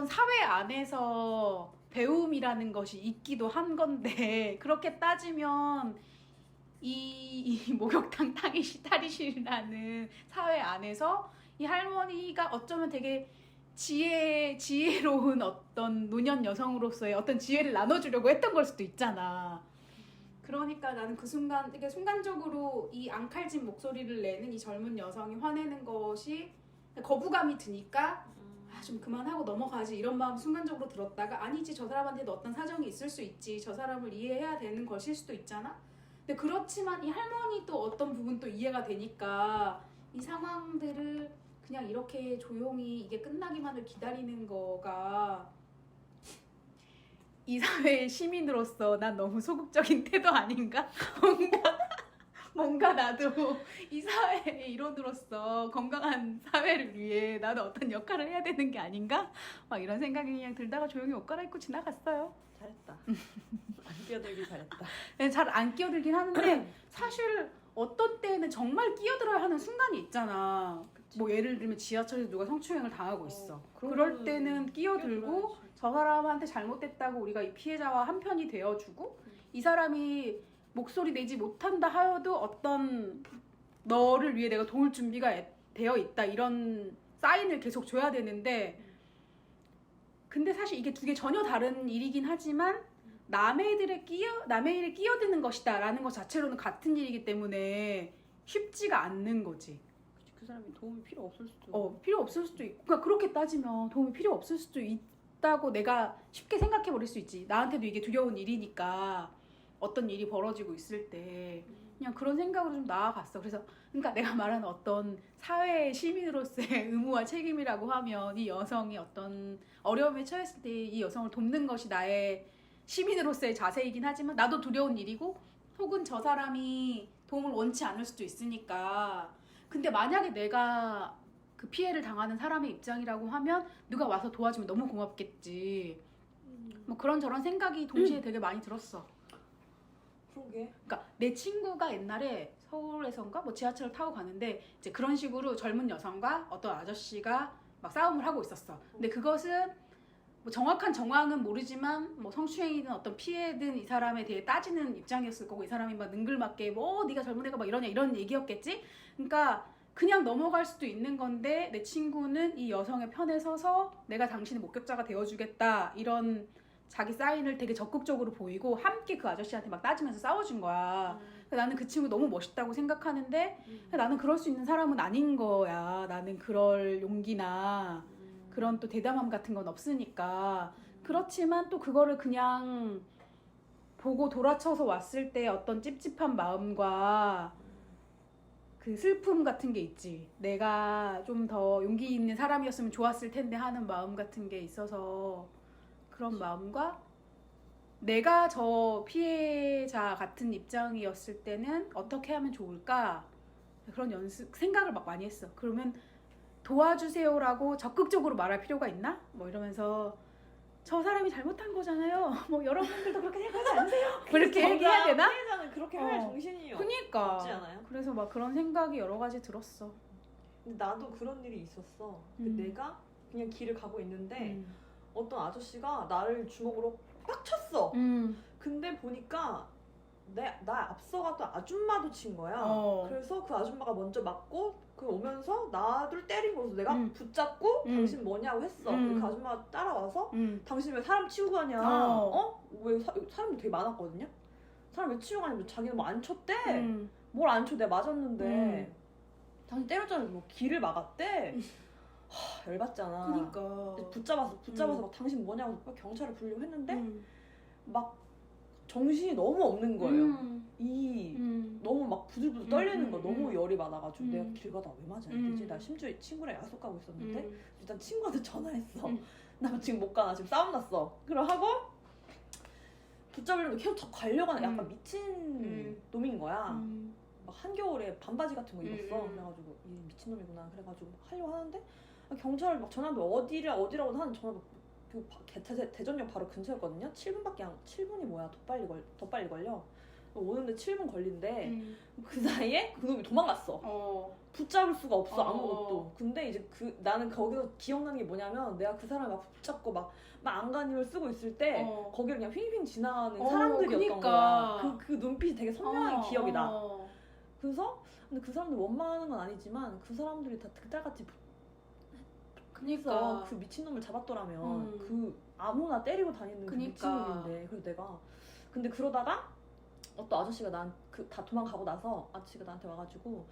사회 안에서 배움이라는 것이 있기도 한 건데 그렇게 따지면 이 목욕탕 탈의실이라는 사회 안에서 이 할머니가 어쩌면 되게 지혜로운 어떤 노년 여성으로서의 어떤 지혜를 나눠주려고 했던 걸 수도 있잖아. 그러니까 나는 그 순간 되게 순간적으로 이 앙칼진 목소리를 내는 이 젊은 여성이 화내는 것이 거부감이 드니까 좀 그만하고 넘어가지 이런 마음 순간적으로 들었다가 아니지 저 사람한테도 어떤 사정이 있을 수 있지 저 사람을 이해해야 되는 것일 수도 있잖아. 근데 그렇지만 이 할머니도 어떤 부분 또 이해가 되니까 이 상황들을 그냥 이렇게 조용히 이게 끝나기만을 기다리는 거가 이 사회의 시민으로서 난 너무 소극적인 태도 아닌가? 뭔가 나도 이 사회의 일원으로서 건강한 사회를 위해 나도 어떤 역할을 해야 되는 게 아닌가? 막 이런 생각이 그냥 들다가 조용히 옷 갈아입고 지나갔어요. 잘했다. 안 끼어들길 잘했다. 잘 안 끼어들긴 하는데 사실 어떤 때는 정말 끼어들어야 하는 순간이 있잖아. 그치. 뭐 예를 들면 지하철에서 누가 성추행을 당하고 있어. 그럴 그러면은 때는 끼어들고 끼어들어야지. 저 사람한테 잘못됐다고 우리가 이 피해자와 한편이 되어주고 이 사람이 목소리 내지 못한다 하여도 어떤 너를 위해 내가 도울 준비가 되어 있다 이런 사인을 계속 줘야 되는데 근데 사실 이게 두 개 전혀 다른 일이긴 하지만 남의 일에 끼어드는 것이다 라는 것 자체로는 같은 일이기 때문에 쉽지가 않는 거지. 그치, 그 사람이 도움이 필요 없을 수도. 필요 없을 수도 있고 그러니까 그렇게 따지면 도움이 필요 없을 수도 있다고 내가 쉽게 생각해 버릴 수 있지. 나한테도 이게 두려운 일이니까 어떤 일이 벌어지고 있을 때 그냥 그런 생각으로 좀 나아갔어. 그래서 그러니까 내가 말하는 어떤 사회의 시민으로서의 의무와 책임이라고 하면 이 여성이 어떤 어려움에 처했을 때 이 여성을 돕는 것이 나의 시민으로서의 자세이긴 하지만 나도 두려운 일이고 혹은 저 사람이 도움을 원치 않을 수도 있으니까 근데 만약에 내가 그 피해를 당하는 사람의 입장이라고 하면 누가 와서 도와주면 너무 고맙겠지. 뭐 그런저런 생각이 동시에 되게 많이 들었어. 그러게. 그러니까 내 친구가 옛날에 서울에선가 뭐 지하철을 타고 가는데 이제 그런 식으로 젊은 여성과 어떤 아저씨가 막 싸움을 하고 있었어. 근데 그것은 뭐 정확한 정황은 모르지만 뭐 성추행이든 어떤 피해든 이 사람에 대해 따지는 입장이었을 거고 이 사람이 막 능글맞게 뭐 네가 젊은 애가 막 이러냐 이런 얘기였겠지. 그러니까 그냥 넘어갈 수도 있는 건데 내 친구는 이 여성의 편에 서서 내가 당신의 목격자가 되어주겠다 이런 자기 사인을 되게 적극적으로 보이고 함께 그 아저씨한테 막 따지면서 싸워준 거야. 나는 그 친구 너무 멋있다고 생각하는데 나는 그럴 수 있는 사람은 아닌 거야. 나는 그럴 용기나 그런 또 대담함 같은 건 없으니까. 그렇지만 또 그거를 그냥 보고 돌아쳐서 왔을 때 어떤 찝찝한 마음과 그 슬픔 같은 게 있지. 내가 좀 더 용기 있는 사람이었으면 좋았을 텐데 하는 마음 같은 게 있어서 그런 마음과 내가 저 피해자 같은 입장이었을 때는 어떻게 하면 좋을까 그런 생각을 막 많이 했어. 그러면 도와주세요라고 적극적으로 말할 필요가 있나? 뭐 이러면서 저 사람이 잘못한 거잖아요. 뭐 여러분들도 그렇게 생각하지 않으세요? 뭐 이렇게 얘기해야 되나? 피해자는 그렇게 할 정신이 그니까. 없지 않아요? 그래서 막 그런 생각이 여러 가지 들었어. 근데 나도 그런 일이 있었어. 내가 그냥 길을 가고 있는데 어떤 아저씨가 나를 주먹으로 빡 쳤어. 근데 보니까 나 앞서갔던 아줌마도 친 거야. 그래서 그 아줌마가 먼저 맞고 그 오면서 나를 때린 거라서 내가 붙잡고 당신 뭐냐고 했어. 근데 그 아줌마가 따라와서 당신 왜 사람 치고 가냐? 왜 사람도 되게 많았거든요. 사람 왜 치고 가냐? 자기는 뭐 안 쳤대. 뭘 안 쳐? 내가 맞았는데 당신 때렸잖아. 뭐 길을 막았대. 열받잖아. 그니까. 붙잡아서 막 당신 뭐냐고 경찰을 부르려고 했는데 막 정신이 너무 없는 거예요. 너무 막 부들부들 떨리는 거 너무 열이 많아가지고 내가 길 가다 왜 맞아야 되지? 나 심지어 친구랑 약속 가고 있었는데 일단 친구한테 전화했어. 나 지금 못 가. 나 지금 싸움 났어. 그럼 하고 붙잡으려고 계속 더 가려고 하는 약간 미친 놈인 거야. 막 한겨울에 반바지 같은 거 입었어. 그래가지고 이 미친놈이구나. 그래가지고 막 하려고 하는데 경찰 막 전화도 어디라고 하는 전화 그 대전역 바로 근처였거든요. 7분이 뭐야? 더 빨리 걸려. 오는데 7분 걸린대. 그 사이에 그 놈이 도망갔어. 붙잡을 수가 없어 아무것도. 근데 이제 나는 거기서 기억나는 게 뭐냐면 내가 그 사람을 막 붙잡고 막 안간힘을 쓰고 있을 때 거기를 그냥 휘휘 지나가는 사람들이었던 거야. 그 눈빛이 되게 선명하게 기억이 나. 그래서 근데 그 사람들 원망하는 건 아니지만 그 사람들이 다 그딸같이 그니까 그 미친놈을 잡았더라면 그 아무나 때리고 다니는 그 미친놈인데 그래서 내가 근데 그러다가 어떤 아저씨가 다 도망가고 나서 아저씨가 나한테 와가지고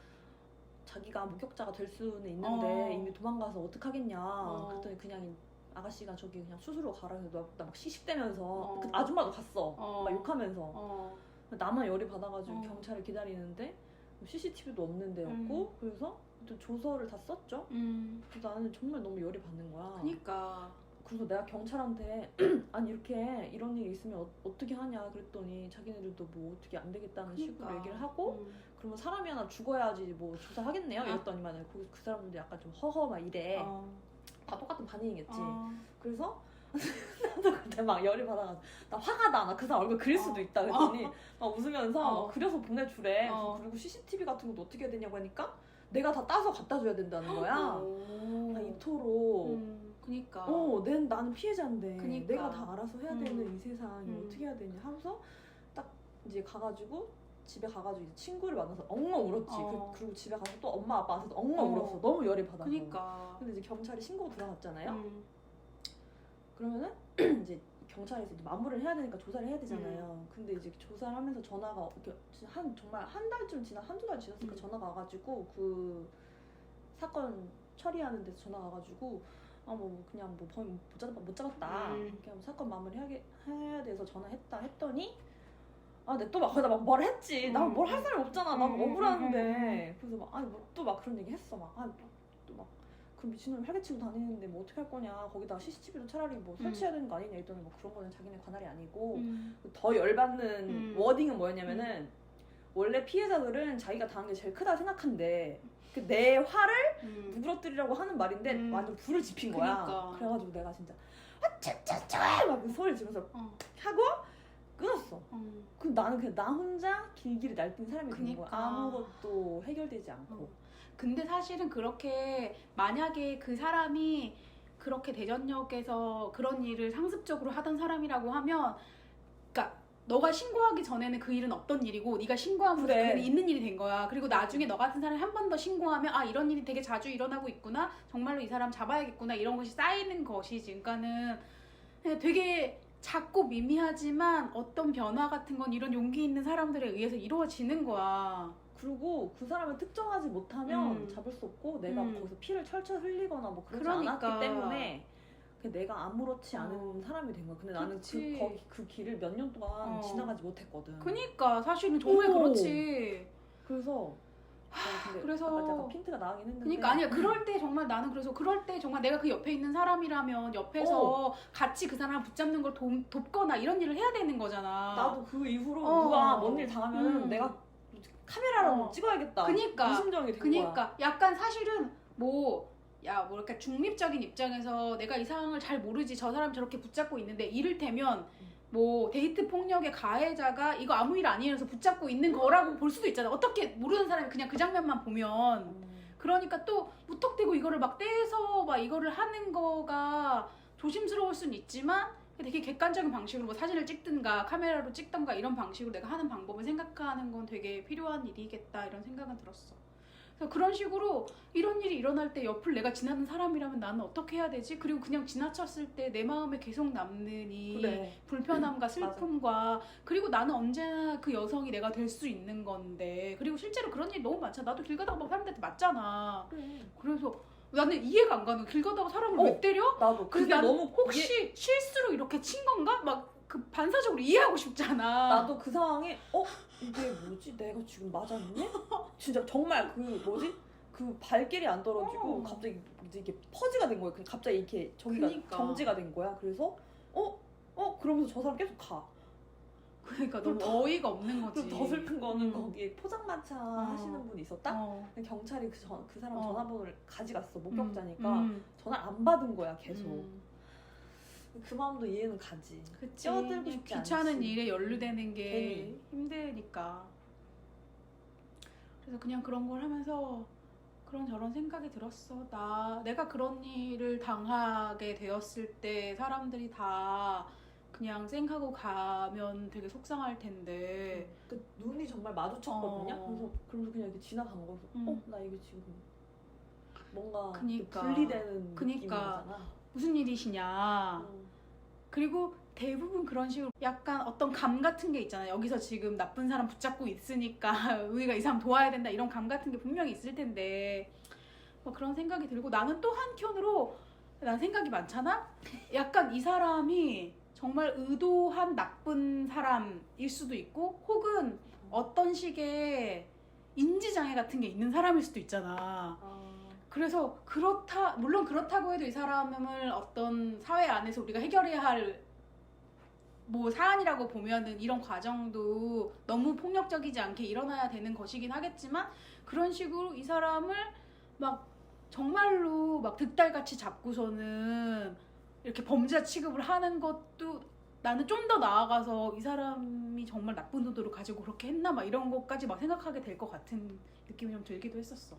자기가 목격자가 될 수는 있는데 이미 도망가서 어떡하겠냐 그랬더니 그냥 아가씨가 저기 그냥 수술로 가라 해서 나 막 씩씩대면서 그 아줌마도 갔어 막 욕하면서 나만 열이 받아가지고 경찰을 기다리는데 CCTV도 없는 데였고 그래서 또 조서를 다 썼죠. 그래서 나는 정말 너무 열이 받는 거야. 그니까. 그래서 내가 경찰한테 아니 이런 일이 있으면 어떻게 하냐 그랬더니 자기네들도 뭐 어떻게 안 되겠다는 식으로 얘기를 하고 그러면 사람이 하나 죽어야지 뭐 조사하겠네요 이랬더니만 그 사람들도 약간 좀 허허 막 이래. 다 똑같은 반응이겠지. 그래서 나도 그때 막 열이 받아가지고 나 화가 나 그 사람 얼굴 그릴 수도 있다 그랬더니 막 웃으면서 막 그려서 보내주래. 그리고 CCTV 같은 것도 어떻게 해야 되냐고 하니까 내가 다 따서 갖다 줘야 된다는 거야. 이토록. 그니까. 나는 피해자인데 그니까. 내가 다 알아서 해야 되는 이 세상이 어떻게 해야 되냐 하면서 딱 이제 가가지고 집에 가가지고 이제 친구를 만나서 엉엉 울었지. 그리고 집에 가서 또 엄마 아빠한테도 엉엉 울었어. 너무 열이 받아서. 그니까. 근데 이제 경찰이 신고 들어갔잖아요. 그러면은 이제 경찰에서 이제 마무리를 해야 되니까 조사를 해야 되잖아요. 근데 이제 조사를 하면서 전화가 정말 한 달쯤 한두 달 지났으니까 전화가 와가지고 그 사건 처리하는 데서 전화가 와가지고 그냥 못 잡았다. 그냥 사건 마무리 해야 돼서 전화했다 했더니 내가 또 막 거기다 막 말을 했지. 나 뭘 할 사람이 없잖아. 나 억울한데. 그래서 또 막 그런 얘기 했어. 또 막 그 미친놈이 활개치고 다니는데 뭐 어떻게 할 거냐. 거기다 CCTV도 차라리 뭐 설치해야 되는 거 아니냐 했더니 뭐 그런 거는 자기네 관할이 아니고 더 열받는 워딩은 뭐였냐면은 원래 피해자들은 자기가 당한 게 제일 크다 생각한대. 내 화를 누그러뜨리려고 하는 말인데 완전 불을 지핀 거야. 그러니까. 그래가지고 내가 진짜 진짜 막 그 소리를 지르면서 하고 끊었어. 나는 그냥 나 혼자 길길이 날뛴 사람이 된 거야. 아무것도 해결되지 않고. 근데 사실은 그렇게 만약에 그 사람이 그렇게 대전역에서 그런 일을 상습적으로 하던 사람이라고 하면 그러니까 너가 신고하기 전에는 그 일은 없던 일이고 네가 신고하면서 그 일이 있는 일이 된 거야. 그리고 나중에 너 같은 사람이 한 번 더 신고하면 이런 일이 되게 자주 일어나고 있구나. 정말로 이 사람 잡아야겠구나. 이런 것이 쌓이는 것이지. 그러니까는 되게 작고 미미하지만 어떤 변화 같은 건 이런 용기 있는 사람들에 의해서 이루어지는 거야. 그리고 그 사람을 특정하지 못하면 잡을 수 없고 내가 거기서 피를 철철 흘리거나 뭐 그러지 않았기 때문에 내가 아무렇지 않은 사람이 된 거야. 근데 나는 그 길을 몇 년 동안 지나가지 못했거든. 그니까 사실은 정말 그렇지. 그래서 근데 그래서 약간 핀트가 나가긴 했는데. 그러니까 아니야. 그럴 때 정말 나는 그래서 그럴 때 정말 내가 그 옆에 있는 사람이라면 옆에서 같이 그 사람 붙잡는 걸 돕거나 이런 일을 해야 되는 거잖아. 나도 그 이후로 누가 뭔 일 당하면 내가 카메라로 찍어야겠다. 그니까 이 심정이 된 그니까 거야. 약간 사실은 뭐랄까 중립적인 입장에서 내가 이 상황을 잘 모르지 저 사람 저렇게 붙잡고 있는데 이를테면 뭐 데이트 폭력의 가해자가 이거 아무 일 아니라서 붙잡고 있는 거라고 볼 수도 있잖아. 어떻게 모르는 사람이 그냥 그 장면만 보면. 그러니까 또 무턱대고 이거를 막 떼서 막 이거를 하는 거가 조심스러울 순 있지만 되게 객관적인 방식으로 뭐 사진을 찍든가 카메라로 찍든가 이런 방식으로 내가 하는 방법을 생각하는 건 되게 필요한 일이겠다 이런 생각은 들었어. 그래서 그런 식으로 이런 일이 일어날 때 옆을 내가 지나는 사람이라면 나는 어떻게 해야 되지? 그리고 그냥 지나쳤을 때 내 마음에 계속 남는 이 그래. 불편함과 슬픔과 그리고 나는 언제나 그 여성이 내가 될 수 있는 건데 그리고 실제로 그런 일 너무 많잖아. 나도 길 가다가 막 사람들한테 맞잖아. 그래. 그래서 나는 이해가 안 가는 거야. 길 가다가 사람을 왜 때려? 나도 그래서 그게 나는 너무 혹시 실수로 이렇게 친 건가? 막 그 반사적으로 이해하고 싶잖아. 나도 그 상황에 이게 뭐지? 내가 지금 맞았니? 진짜 정말 그 발길이 안 떨어지고 갑자기 이게 퍼지가 된 거야. 갑자기 이렇게 저기가 그니까. 정지가 된 거야. 그래서 그러면서 저 사람 계속 가. 그러니까 너무 어이가 없는 거지. 그리고 더 슬픈 거는 거기에 포장마차 하시는 분이 있었다? 근데 경찰이 그 사람 전화번호를 가져갔어. 목격자니까 전화를 안 받은 거야 계속. 그 마음도 이해는 가지. 그치. 끼어들고 싶지 않지. 귀찮은 일에 연루되는 게 괜히. 힘드니까. 그래서 그냥 그런 걸 하면서 그런 저런 생각이 들었어. 내가 그런 일을 당하게 되었을 때 사람들이 다 그냥 쌩하고 가면 되게 속상할 텐데. 그 눈이 정말 마주쳤거든요. 그러면서 그냥 이렇게 지나간 거서 나 이게 지금 뭔가 그니까. 분리되는 그니까. 느낌이잖아. 무슨 일이시냐. 그리고 대부분 그런 식으로 약간 어떤 감 같은 게 있잖아요. 여기서 지금 나쁜 사람 붙잡고 있으니까 우리가 이 사람 도와야 된다 이런 감 같은 게 분명히 있을 텐데 뭐 그런 생각이 들고 나는 또 한켠으로 난 생각이 많잖아? 약간 이 사람이 정말 의도한 나쁜 사람일 수도 있고 혹은 어떤 식의 인지장애 같은 게 있는 사람일 수도 있잖아. 그래서 물론 그렇다고 해도 이 사람을 어떤 사회 안에서 우리가 해결해야 할 뭐 사안이라고 보면은 이런 과정도 너무 폭력적이지 않게 일어나야 되는 것이긴 하겠지만 그런 식으로 이 사람을 막 정말로 막 득달같이 잡고서는 이렇게 범죄자 취급을 하는 것도 나는 좀 더 나아가서 이 사람이 정말 나쁜 의도를 가지고 그렇게 했나 막 이런 것까지 막 생각하게 될 것 같은 느낌이 좀 들기도 했었어.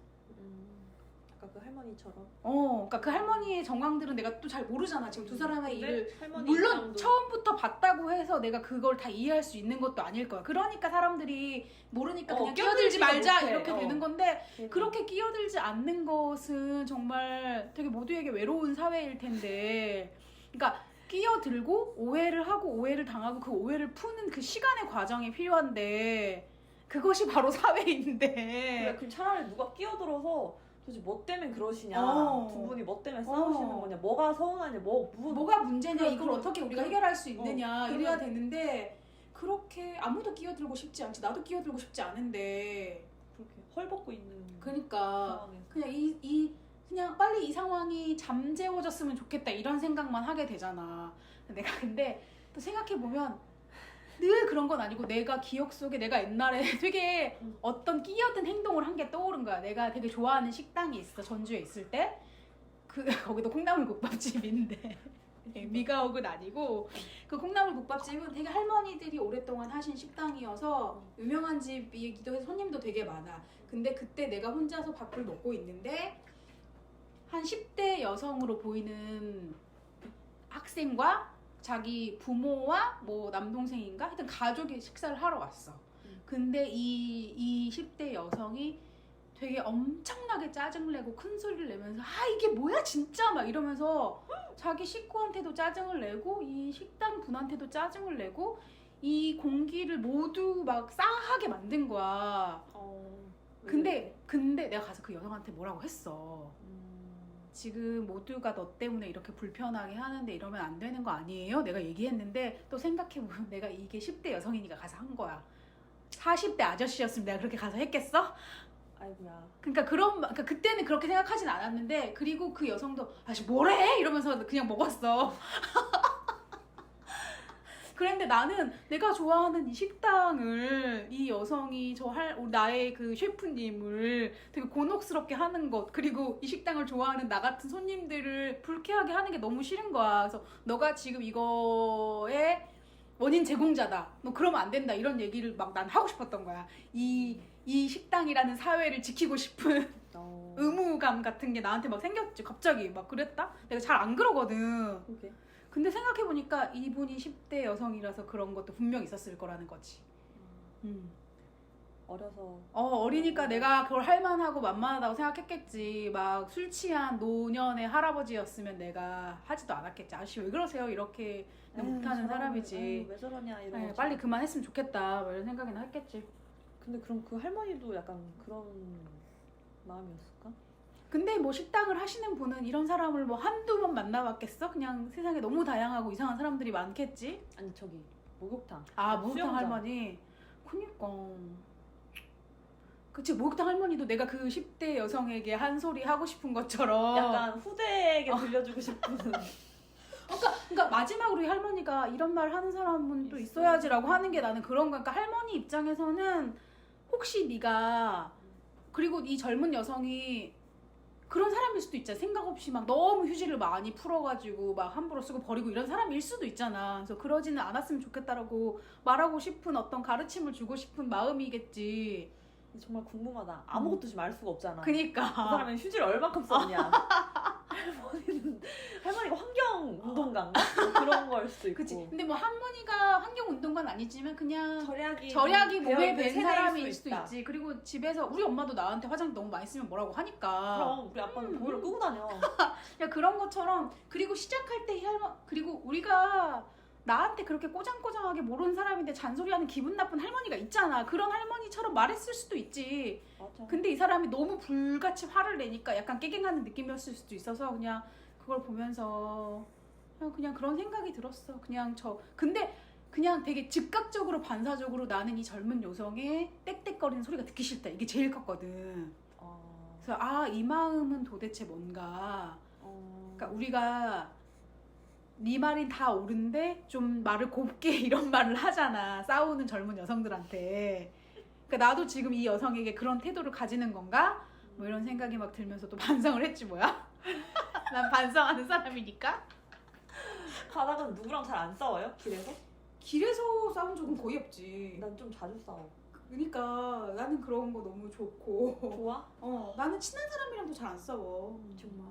약간 그 할머니처럼. 그러니까 그 할머니의 정황들은 내가 또 잘 모르잖아. 지금 두 사람의 일을 물론 입장도... 처음부터 봤다고 해서 내가 그걸 다 이해할 수 있는 것도 아닐 거야. 그러니까 사람들이 모르니까 그냥 끼어들지 말자 못해. 이렇게 되는 건데 그렇게 끼어들지 않는 것은 정말 되게 모두에게 외로운 사회일 텐데 그러니까 끼어들고 오해를 하고 오해를 당하고 그 오해를 푸는 그 시간의 과정이 필요한데 그것이 바로 사회인데 그래, 그럼 차라리 누가 끼어들어서 도대체 뭐 때문에 그러시냐 두 분이 뭐 때문에 싸우시는 거냐 뭐가 서운하냐 뭐가 문제냐 그래, 이걸 어떻게 우리가 해결할 수 있느냐 이래야 그러면... 되는데 그렇게 아무도 끼어들고 싶지 않지. 나도 끼어들고 싶지 않은데 그렇게 헐벗고 있는 그러니까 상황에서. 그냥 그냥 빨리 이 상황이 잠재워졌으면 좋겠다 이런 생각만 하게 되잖아. 내가 근데 또 생각해보면 늘 그런 건 아니고 내가 기억 속에 내가 옛날에 되게 어떤 끼어든 행동을 한 게 떠오른 거야. 내가 되게 좋아하는 식당이 있어. 전주에 있을 때 거기도 콩나물국밥집인데 미가옥은 아니고 그 콩나물국밥집은 되게 할머니들이 오랫동안 하신 식당이어서 유명한 집이기도 해서 손님도 되게 많아. 근데 그때 내가 혼자서 밥을 먹고 있는데 한 10대 여성으로 보이는 학생과 자기 부모와 뭐 남동생인가? 하여튼 가족이 식사를 하러 왔어. 근데 이 10대 여성이 되게 엄청나게 짜증을 내고 큰 소리를 내면서 이게 뭐야 진짜 막 이러면서 자기 식구한테도 짜증을 내고 이 식당 분한테도 짜증을 내고 이 공기를 모두 막 싸하게 만든 거야. 근데 내가 가서 그 여성한테 뭐라고 했어. 지금 모두가 너 때문에 이렇게 불편하게 하는데 이러면 안 되는 거 아니에요? 내가 얘기했는데 또 생각해보면 내가 이게 10대 여성이니까 가서 한 거야. 40대 아저씨였으면 내가 그렇게 가서 했겠어? 아이고야. 그러니까 그때는 그렇게 생각하진 않았는데 그리고 그 여성도 아씨 뭐래 이러면서 그냥 먹었어. 그런데 나는 내가 좋아하는 이 식당을 이 여성이 나의 그 셰프님을 되게 곤혹스럽게 하는 것 그리고 이 식당을 좋아하는 나 같은 손님들을 불쾌하게 하는 게 너무 싫은 거야. 그래서 너가 지금 이거의 원인 제공자다. 너 그러면 안 된다. 이런 얘기를 막 난 하고 싶었던 거야. 이 식당이라는 사회를 지키고 싶은 의무감 같은 게 나한테 막 생겼지. 갑자기 막 그랬다? 내가 잘 안 그러거든. 오케이. 근데 생각해보니까 이분이 10대 여성이라서 그런 것도 분명 있었을 거라는 거지. 어려서. 어리니까 내가 그걸 할만하고 만만하다고 생각했겠지. 막 술 취한 노년의 할아버지였으면 내가 하지도 않았겠지. 아저씨 왜 그러세요? 이렇게 못하는 사람이지. 왜 저러냐 이런. 빨리 그만했으면 좋겠다. 뭐 이런 생각이나 했겠지. 근데 그럼 그 할머니도 약간 그런 마음이었을까? 근데 뭐 식당을 하시는 분은 이런 사람을 뭐 한두 번 만나봤겠어? 그냥 세상에 너무 다양하고 이상한 사람들이 많겠지? 아니 저기 목욕탕. 목욕탕 수영장. 할머니. 그니까. 그치, 목욕탕 할머니도 내가 그 10대 여성에게 한 소리 하고 싶은 것처럼. 약간 후대에게 들려주고 싶은. 그러니까 마지막으로 이 할머니가 이런 말 하는 사람은 또 있어야지라고 하는 게 나는 그런 거야. 그러니까 할머니 입장에서는 혹시 네가 그리고 이 젊은 여성이 그런 사람일 수도 있잖아. 생각 없이 막 너무 휴지를 많이 풀어가지고 막 함부로 쓰고 버리고 이런 사람일 수도 있잖아. 그래서 그러지는 않았으면 좋겠다라고 말하고 싶은 어떤 가르침을 주고 싶은 마음이겠지. 정말 궁금하다. 아무것도 지금 알 수가 없잖아. 그니까. 그 사람은 휴지를 얼마큼 썼냐. 할머니가 환경 운동가인가? 그런 걸 수도 있고. 그치. 근데 뭐 할머니가 환경 운동가는 아니지만 그냥 절약이 몸에 밴 세대일 사람일 수도 수도 있지. 그리고 집에서 우리 엄마도 나한테 화장 너무 많이 쓰면 뭐라고 하니까. 그럼 우리 아빠는 보일러 끄고 다녀. 야 그런 것처럼 그리고 시작할 때 그리고 우리가 나한테 그렇게 꼬장꼬장하게 모르는 사람인데 잔소리하는 기분 나쁜 할머니가 있잖아. 그런 할머니처럼 말했을 수도 있지. 맞아. 근데 이 사람이 너무 불같이 화를 내니까 약간 깨갱하는 느낌이었을 수도 있어서 그냥 그걸 보면서 그냥 그런 생각이 들었어. 근데 그냥 되게 즉각적으로 반사적으로 나는 이 젊은 여성의 떽떽거리는 소리가 듣기 싫다. 이게 제일 컸거든. 그래서 이 마음은 도대체 뭔가. 그러니까 우리가 네 말이 다 옳은데 좀 말을 곱게 이런 말을 하잖아. 싸우는 젊은 여성들한테. 그러니까 나도 지금 이 여성에게 그런 태도를 가지는 건가? 뭐 이런 생각이 막 들면서 또 반성을 했지 뭐야. 난 반성하는 사람이니까. 가다가 누구랑 잘 안 싸워요? 길에서? 길에서 싸운 적은 거의 없지. 난 좀 자주 싸워. 그러니까 나는 그런 거 너무 좋고. 좋아? 나는 친한 사람이랑도 잘 안 싸워. 정말.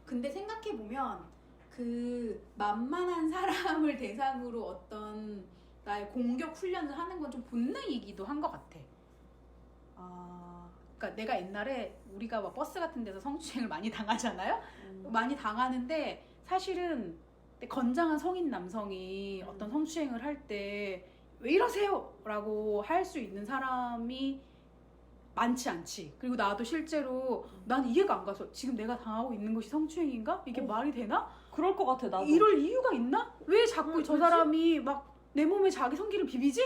근데 생각해보면 그 만만한 사람을 대상으로 어떤 나의 공격 훈련을 하는 건 좀 본능이기도 한 것 같아. 그러니까 내가 옛날에 우리가 막 버스 같은 데서 성추행을 많이 당하잖아요. 많이 당하는데 사실은 건장한 성인 남성이 어떤 성추행을 할 때 왜 이러세요? 라고 할 수 있는 사람이 많지 않지. 그리고 나도 실제로 난 이해가 안 가서 지금 내가 당하고 있는 것이 성추행인가? 이게 말이 되나? 그럴 것 같아 나도. 이럴 이유가 있나? 왜 자꾸 저 사람이 막 내 몸에 자기 성기를 비비지?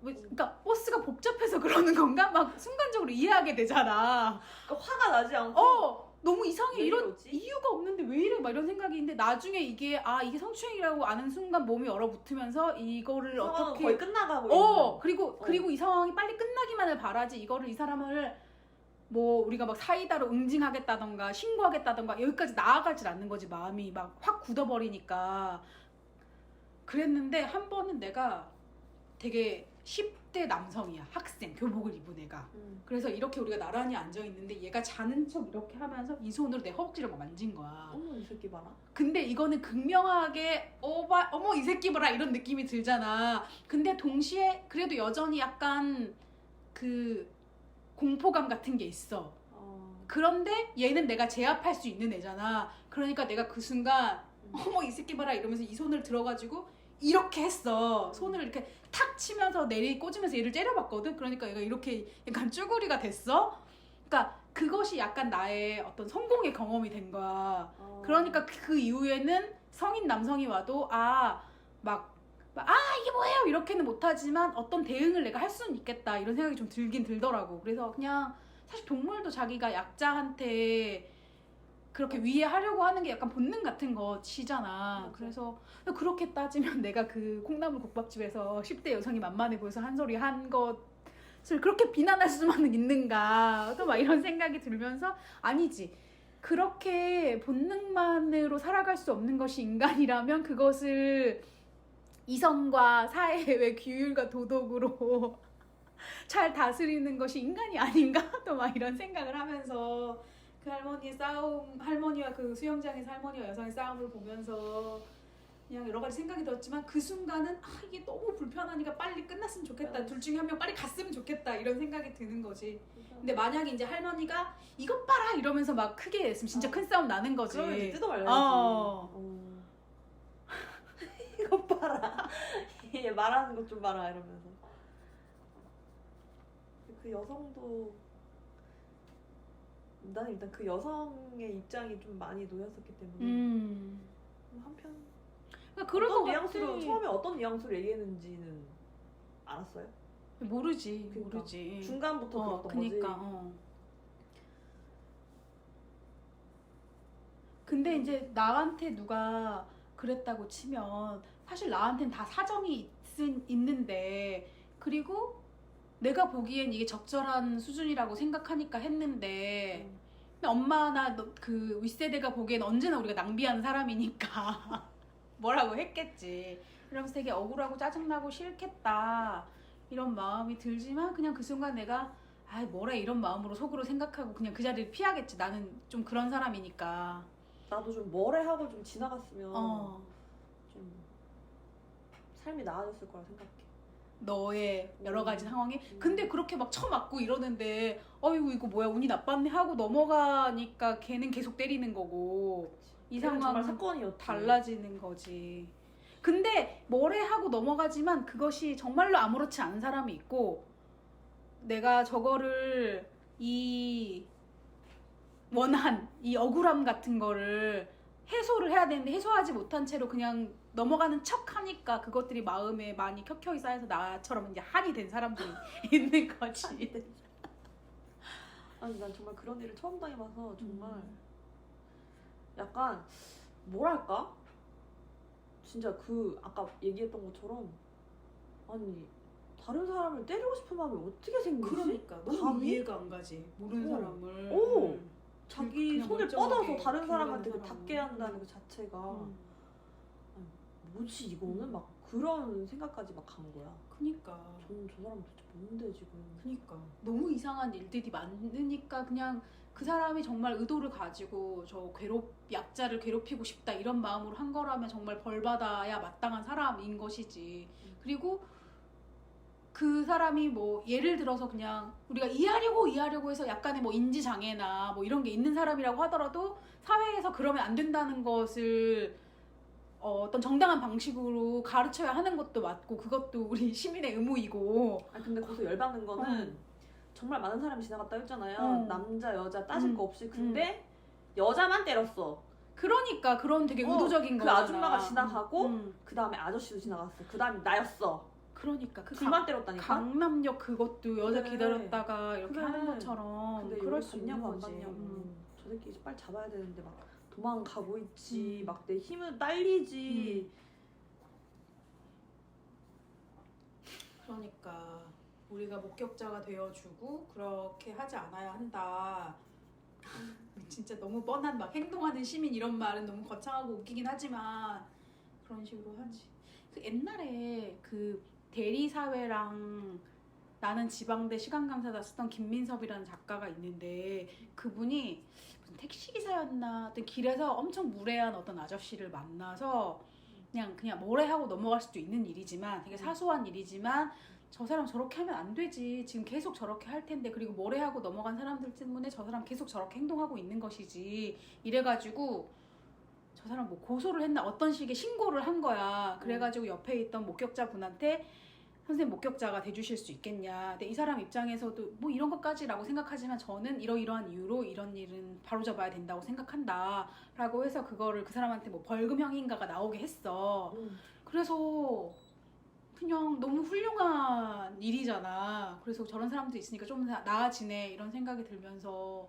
그러니까 버스가 복잡해서 그러는 건가? 막 순간적으로 이해하게 되잖아. 그러니까 화가 나지 않고 너무 이상해. 왜 이런 이러지? 이유가 없는데 왜 이래? 막 이런 생각이 있는데 나중에 이게 성추행이라고 아는 순간 몸이 얼어붙으면서 이거를 어떻게 거의 끝나가고 그리고 이 상황이 빨리 끝나기만을 바라지 이거를 이 사람을 뭐 우리가 막 사이다로 응징하겠다던가 신고하겠다던가 여기까지 나아가질 않는 거지. 마음이 막 확 굳어버리니까. 그랬는데 한 번은 내가 되게 10대 남성이야. 학생 교복을 입은 애가. 그래서 이렇게 우리가 나란히 앉아있는데 얘가 자는 척 이렇게 하면서 이 손으로 내 허벅지를 막 만진 거야. 어머 이 새끼 봐라. 근데 이거는 극명하게 어머 이 새끼 봐라 이런 느낌이 들잖아. 근데 동시에 그래도 여전히 약간 그 공포감 같은 게 있어. 그런데 얘는 내가 제압할 수 있는 애잖아. 그러니까 내가 그 순간 어머 이 새끼 봐라 이러면서 이 손을 들어가지고 이렇게 했어. 손을 이렇게 탁 치면서 꽂으면서 얘를 째려봤거든. 그러니까 얘가 이렇게 약간 쭈구리가 됐어. 그러니까 그것이 약간 나의 어떤 성공의 경험이 된 거야. 그러니까 그 이후에는 성인 남성이 와도 막 막, 아 이게 뭐예요 이렇게는 못하지만 어떤 대응을 내가 할 수는 있겠다 이런 생각이 좀 들긴 들더라고. 그래서 그냥 사실 동물도 자기가 약자한테 그렇게 위해하려고 하는 게 약간 본능 같은 것이잖아. 맞아. 그래서 그렇게 따지면 내가 그 콩나물 국밥집에서 10대 여성이 만만해 보여서 한 소리 한 것을 그렇게 비난할 수만 있는가 또 막 이런 생각이 들면서 아니지. 그렇게 본능만으로 살아갈 수 없는 것이 인간이라면 그것을 이성과 사회의 규율과 도덕으로 잘 다스리는 것이 인간이 아닌가? 또 막 이런 생각을 하면서 그 할머니의 싸움, 할머니와 그 수영장에서 할머니와 여성의 싸움을 보면서 그냥 여러 가지 생각이 들었지만 그 순간은 아 이게 너무 불편하니까 빨리 끝났으면 좋겠다. 둘 중에 한 명 빨리 갔으면 좋겠다. 이런 생각이 드는 거지. 근데 만약에 이제 할머니가 이것 봐라 이러면서 막 크게 했으면 진짜 큰 싸움 나는 거지. 그러면 이제 뜯어말려야지. 이거 봐라. 얘 말하는 것 좀 봐라 이러면서. 그 여성도 나는 일단 그 여성의 입장이 좀 많이 놓였었기 때문에 한편 그러니까 그럴 것 어떤 같아. 뉘앙스로 처음에 어떤 뉘앙스로 얘기했는지는 알았어요? 모르지. 그러니까. 모르지. 중간부터 들었던 그니까, 거지. 근데 이제 나한테 누가 그랬다고 치면 사실 나한테는 다 사정이 있는데 그리고 내가 보기엔 이게 적절한 수준이라고 생각하니까 했는데 근데 엄마나 그 윗세대가 보기엔 언제나 우리가 낭비하는 사람이니까 뭐라고 했겠지. 이러면서 되게 억울하고 짜증나고 싫겠다 이런 마음이 들지만 그냥 그 순간 내가 아이 뭐래 이런 마음으로 속으로 생각하고 그냥 그 자리를 피하겠지. 나는 좀 그런 사람이니까. 나도 좀 뭐래 하고 좀 지나갔으면 좀 삶이 나아졌을 거라 생각해. 너의 여러 가지 상황이 근데 그렇게 막 쳐맞고 이러는데 어이구 이거 뭐야 운이 나빴네 하고 넘어가니까 걔는 계속 때리는 거고 이 정말 상황은 사건이었지. 달라지는 거지. 근데 뭐래 하고 넘어가지만 그것이 정말로 아무렇지 않은 사람이 있고 내가 저거를 이 원한 이 억울함 같은 거를 해소를 해야 되는데 해소하지 못한 채로 그냥 넘어가는 척 하니까 그것들이 마음에 많이 켜켜이 쌓여서 나처럼 이제 한이 된 사람들이 있는 거지. 아니 난 정말 그런 일을 처음 당해봐서 정말 약간 뭐랄까? 진짜 그 아까 얘기했던 것처럼 아니 다른 사람을 때리고 싶은 마음이 어떻게 생기지? 그러니까 너무 감히? 이해가 안 가지. 모르는 사람을. 오! 자기 그냥 손을 멀쩡하게 뻗어서 다른 사람한테 그 사람을. 닿게 한다는 그 자체가 아니, 뭐지 이거는? 막 그런 생각까지 막 간 거야. 그니까. 저는 저 사람 도대체 뭔데 지금. 그니까. 너무 이상한 일들이 많으니까 그냥 그 사람이 정말 의도를 가지고 저 약자를 괴롭히고 싶다 이런 마음으로 한 거라면 정말 벌 받아야 마땅한 사람인 것이지. 그리고 그 사람이 뭐 예를 들어서 그냥 우리가 이해하려고 해서 약간의 뭐 인지 장애나 뭐 이런 게 있는 사람이라고 하더라도 사회에서 그러면 안 된다는 것을 어떤 정당한 방식으로 가르쳐야 하는 것도 맞고 그것도 우리 시민의 의무이고. 아니 근데 거기서 열받는 거는 정말 많은 사람이 지나갔다 했잖아요. 남자 여자 따질 거 없이. 근데 여자만 때렸어. 그러니까 그런 되게 의도적인 그 거잖아. 아줌마가 지나가고 그 다음에 아저씨도 지나갔어. 그 다음에 나였어. 그러니까 그 둘만 때렸다니까. 강남역 그것도 여자 그래. 기다렸다가 이렇게 그래. 하는 것처럼 근데 그럴 여기 수 있는 봤냐고 안 거지. 봤냐고. 저 새끼 이제 빨리 잡아야 되는데 막 도망가고 있지. 막 내 힘은 딸리지. 그러니까 우리가 목격자가 되어주고 그렇게 하지 않아야 한다. 진짜 너무 뻔한 막 행동하는 시민 이런 말은 너무 거창하고 웃기긴 하지만 그런 식으로 하지. 그 옛날에 그 대리사회랑 나는 지방대 시간 강사다 쓰던 김민섭이라는 작가가 있는데 그분이 무슨 택시기사였나 어떤 길에서 엄청 무례한 어떤 아저씨를 만나서 그냥 뭐래 하고 넘어갈 수도 있는 일이지만 되게 사소한 일이지만 저 사람 저렇게 하면 안 되지. 지금 계속 저렇게 할 텐데. 그리고 뭐래 하고 넘어간 사람들 때문에 저 사람 계속 저렇게 행동하고 있는 것이지. 이래가지고 저 사람 뭐 고소를 했나 어떤 식의 신고를 한 거야. 그래가지고 옆에 있던 목격자분한테 선생님 목격자가 돼주실 수 있겠냐. 근데 이 사람 입장에서도 뭐 이런 것까지라고 생각하지만 저는 이러이러한 이유로 이런 일은 바로잡아야 된다고 생각한다. 라고 해서 그거를 그 사람한테 뭐 벌금형인가가 나오게 했어. 그래서 그냥 너무 훌륭한 일이잖아. 그래서 저런 사람도 있으니까 좀 나아지네 이런 생각이 들면서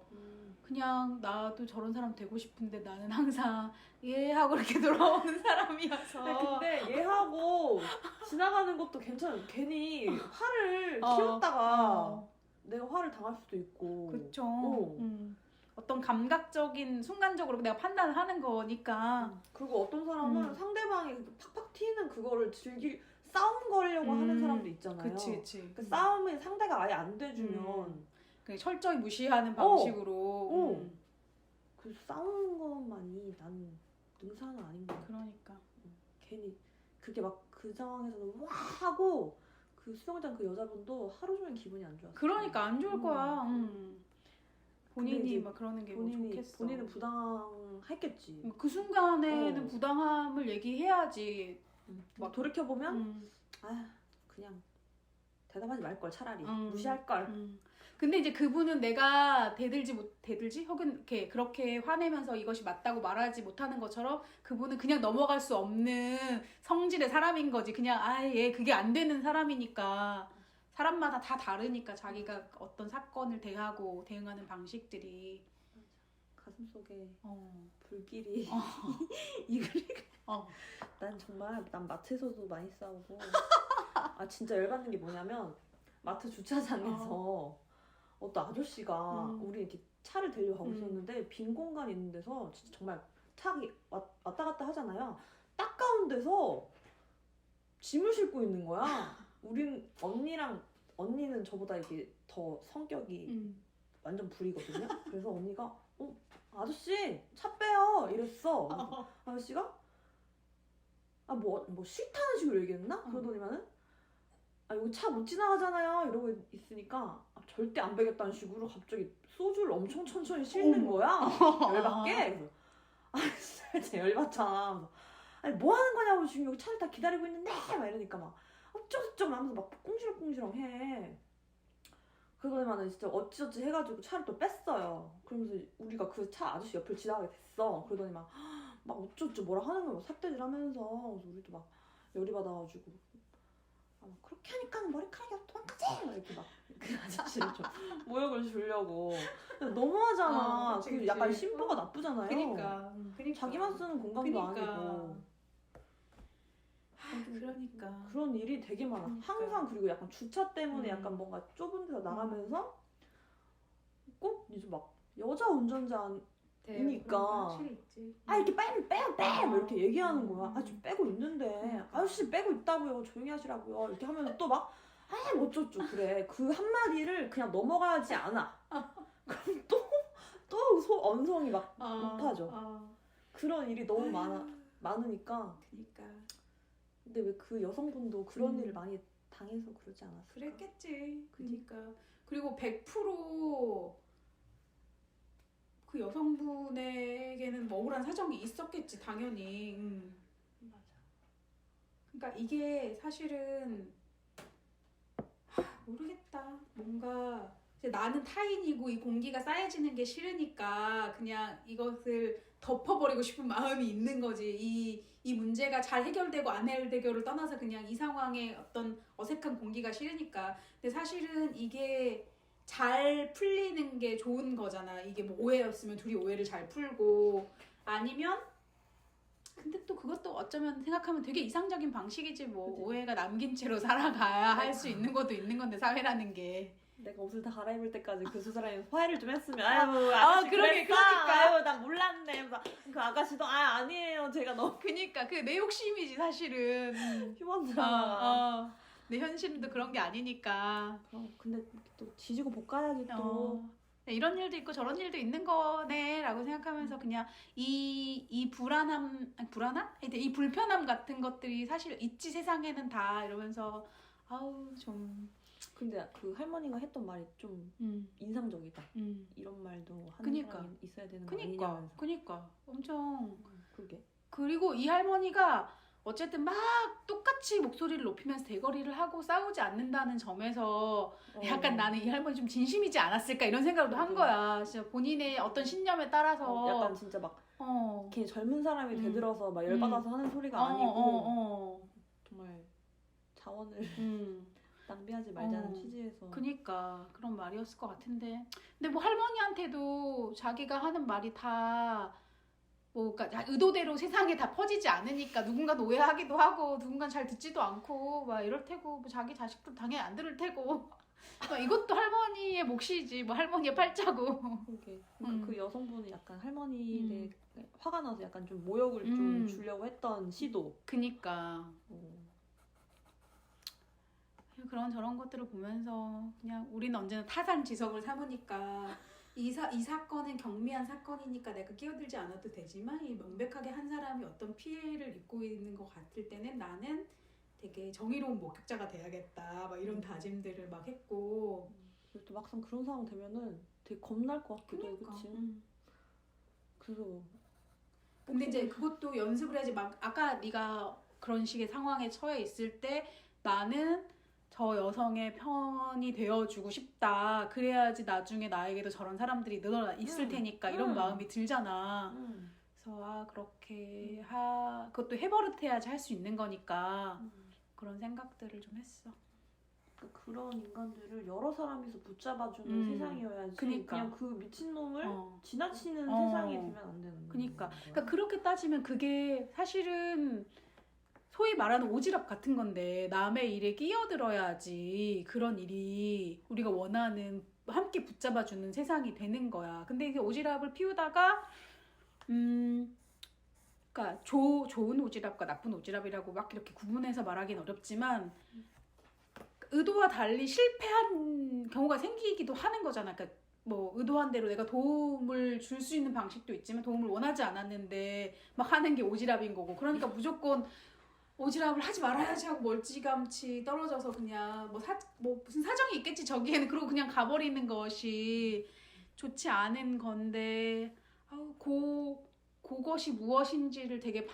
그냥 나도 저런 사람 되고 싶은데 나는 항상 얘하고 이렇게 돌아오는 사람이어서. 근데 얘하고 지나가는 것도 괜찮아. 괜히 화를 키웠다가 내가 화를 당할 수도 있고. 그쵸. 어떤 감각적인 순간적으로 내가 판단을 하는 거니까. 그리고 어떤 사람은 상대방이 팍팍 튀는 그거를 싸움 걸려고 하는 사람도 있잖아요. 그치. 그 싸움에 상대가 아예 안 돼주면 그냥 철저히 무시하는 방식으로. 그 싸우는 것만이 난 능사는 아닌 것 같아. 그러니까. 괜히 그게 막 그 상황에서는 와 하고 그 수영장 그 여자분도 하루 종일 기분이 안 좋았어. 그러니까 안 좋을 거야. 본인이 이제 막 그러는 게 뭐 좋겠어. 본인은 부당했겠지. 그 순간에는 부당함을 얘기해야지. 막 돌이켜보면 그냥 대답하지 말 걸 차라리 음. 무시할 걸. 근데 이제 그분은 내가 대들지 혹은 이렇게 그렇게 화내면서 이것이 맞다고 말하지 못하는 것처럼 그분은 그냥 넘어갈 수 없는 성질의 사람인 거지. 그냥 아예 그게 안 되는 사람이니까. 사람마다 다 다르니까 자기가 어떤 사건을 대응하는 방식들이. 가슴 속에 불길이 난 정말 난 마트에서도 많이 싸우고 아 진짜 열받는 게 뭐냐면 마트 주차장에서 어떤 아저씨가 우리 이렇게 차를 데리러 가고 있었는데 빈 공간 있는 데서 진짜 정말 차가 왔다 갔다 하잖아요. 딱 가운데서 짐을 싣고 있는 거야. 언니는 저보다 이렇게 더 성격이 완전 불이거든요. 그래서 언니가 아저씨 차 빼요 이랬어. 아저씨가 뭐 싫다는 식으로 얘기했나? 그러더니만은 여기 차 못 지나가잖아요 이러고 있으니까 절대 안 빼겠다는 식으로 갑자기 소주를 엄청 천천히 싣는 거야. 열받게. 그래서 진짜 열받잖아. 아니 뭐 하는 거냐고 지금 여기 차를 다 기다리고 있는데 막 이러니까 막 어쩌고저쩌고 하면서 막 꿍시렁꿍시렁 해. 그러더니만은 진짜 어찌저찌 해가지고 차를 또 뺐어요. 그러면서 우리가 그 차 아저씨 옆을 지나가게 됐어. 그러더니 막 어쩌고저쩌고 뭐라 하는 거야. 삿대질 하면서. 그래서 우리도 막 열이 받아가지고 그렇게 하니까 머리카락이 도망가지! 막 이렇게 막 그 아저씨를 좀 모욕을 주려고. 너무하잖아. 그치. 약간 심보가 나쁘잖아요. 그러니까. 자기만 쓰는 공간도 아니고. 그러니까. 그런 일이 되게 많아. 항상. 그리고 약간 주차 때문에 약간 뭔가 좁은 데서 나가면서 꼭 이제 막 여자 운전자니까 이렇게 빼면 빼! 막 이렇게 얘기하는 거야. 지금 빼고 있는데 아저씨 빼고 있다고요. 조용히 하시라고요. 이렇게 하면 또 막 어쩌죠. 그래. 그 한마디를 그냥 넘어가지 않아. 그럼 또 언성이 막 높아져. 그런 일이 너무 많으니까. 그니까. 근데 왜 그 여성분도 그런 일을 많이 당해서 그러지 않았을까? 그랬겠지. 그니까. 그리고 100% 그 여성분에게는 뭐 억울한 사정이 있었겠지, 당연히. 맞아. 그러니까 이게 사실은 모르겠다. 뭔가 이제 나는 타인이고 이 공기가 쌓여지는 게 싫으니까 그냥 이것을 덮어버리고 싶은 마음이 있는 거지. 이 문제가 잘 해결되고 안 해결되고를 떠나서 그냥 이 상황에 어떤 어색한 공기가 싫으니까. 근데 사실은 이게 잘 풀리는 게 좋은 거잖아. 이게 뭐 오해였으면 둘이 오해를 잘 풀고 아니면 근데 또 그것도 어쩌면 생각하면 되게 이상적인 방식이지 뭐. 그치. 오해가 남긴 채로 살아가야 할 수 있는 것도 있는 건데 사회라는 게. 내가 옷을 다 갈아입을 때까지 그 두 사람이 화해를 좀 했으면 아저씨 그러니까 나 몰랐네. 그 아가씨도 아니에요. 제가 너무 그니까 그 내 욕심이지 사실은. 휴먼 드라마. 내 현실은 또 그런 게 아니니까. 근데 또 지지고 볶아야지 또. 이런 일도 있고 저런 일도 있는 거네 라고 생각하면서 그냥 이 불안함? 하여튼 이 불편함 같은 것들이 사실 있지 세상에는 다 이러면서 아우 좀. 근데 그 할머니가 했던 말이 좀 인상적이다. 이런 말도 하는 사람이 있어야 되는 거 아니냐면서. 그니까 엄청. 그게. 그리고 이 할머니가 어쨌든 막 똑같이 목소리를 높이면서 대거리를 하고 싸우지 않는다는 점에서 약간 나는 이 할머니 좀 진심이지 않았을까 이런 생각도 한 거야. 진짜 본인의 어떤 신념에 따라서 약간 진짜 막 걔 젊은 사람이 대들어서 막 열받아서 하는 소리가 아니고 정말 자원을 낭비하지 말자는 취지에서. 그니까 그런 말이었을 것 같은데. 근데 뭐 할머니한테도 자기가 하는 말이 다 뭐 그러니까 의도대로 세상에 다 퍼지지 않으니까 누군가 오해하기도 하고 누군가 잘 듣지도 않고 막 이럴 테고 뭐 자기 자식도 당연히 안 들을 테고 뭐 이것도 할머니의 몫이지 뭐 할머니의 팔자고. 그러니까 그 여성분이 약간 할머니에 화가 나서 약간 좀 모욕을 좀 주려고 했던 시도. 그니까 그런 저런 것들을 보면서 그냥 우리는 언제나 타산지석을 삼으니까 이 사건은 경미한 사건이니까 내가 끼어들지 않아도 되지만 이 명백하게 한 사람이 어떤 피해를 입고 있는 것 같을 때는 나는 되게 정의로운 목격자가 돼야겠다 막 이런 다짐들을 막 했고. 또 막상 그런 상황 되면은 되게 겁날 것 같기도 해. 그러니까. 그치? 그래서 근데 이제 그것도 연습을 해야지. 막 아까 네가 그런 식의 상황에 처해 있을 때 나는 저 여성의 편이 되어주고 싶다. 그래야지 나중에 나에게도 저런 사람들이 늘어나 있을 테니까 이런 마음이 들잖아. 그래서 그렇게 그것도 해버릇해야지 할 수 있는 거니까 그런 생각들을 좀 했어. 그런 인간들을 여러 사람이서 붙잡아주는 세상이어야지. 그니까. 그냥 그 미친놈을 지나치는 세상이 되면 안 되는 그니까. 거야. 그러니까 그렇게 따지면 그게 사실은 소위 말하는 오지랖 같은 건데 남의 일에 끼어들어야지 그런 일이 우리가 원하는 함께 붙잡아주는 세상이 되는 거야. 근데 이게 오지랖을 피우다가 그러니까 좋은 오지랖과 나쁜 오지랖이라고 막 이렇게 구분해서 말하기는 어렵지만 의도와 달리 실패한 경우가 생기기도 하는 거잖아. 그러니까 뭐 의도한 대로 내가 도움을 줄 수 있는 방식도 있지만 도움을 원하지 않았는데 막 하는 게 오지랖인 거고. 그러니까 무조건 오지랖을 하지 말아야지 하고 멀찌감치 떨어져서 그냥 뭐 무슨 사정이 있겠지 저기에는. 그러고 그냥 가버리는 것이 좋지 않은 건데 그것이 무엇인지를 되게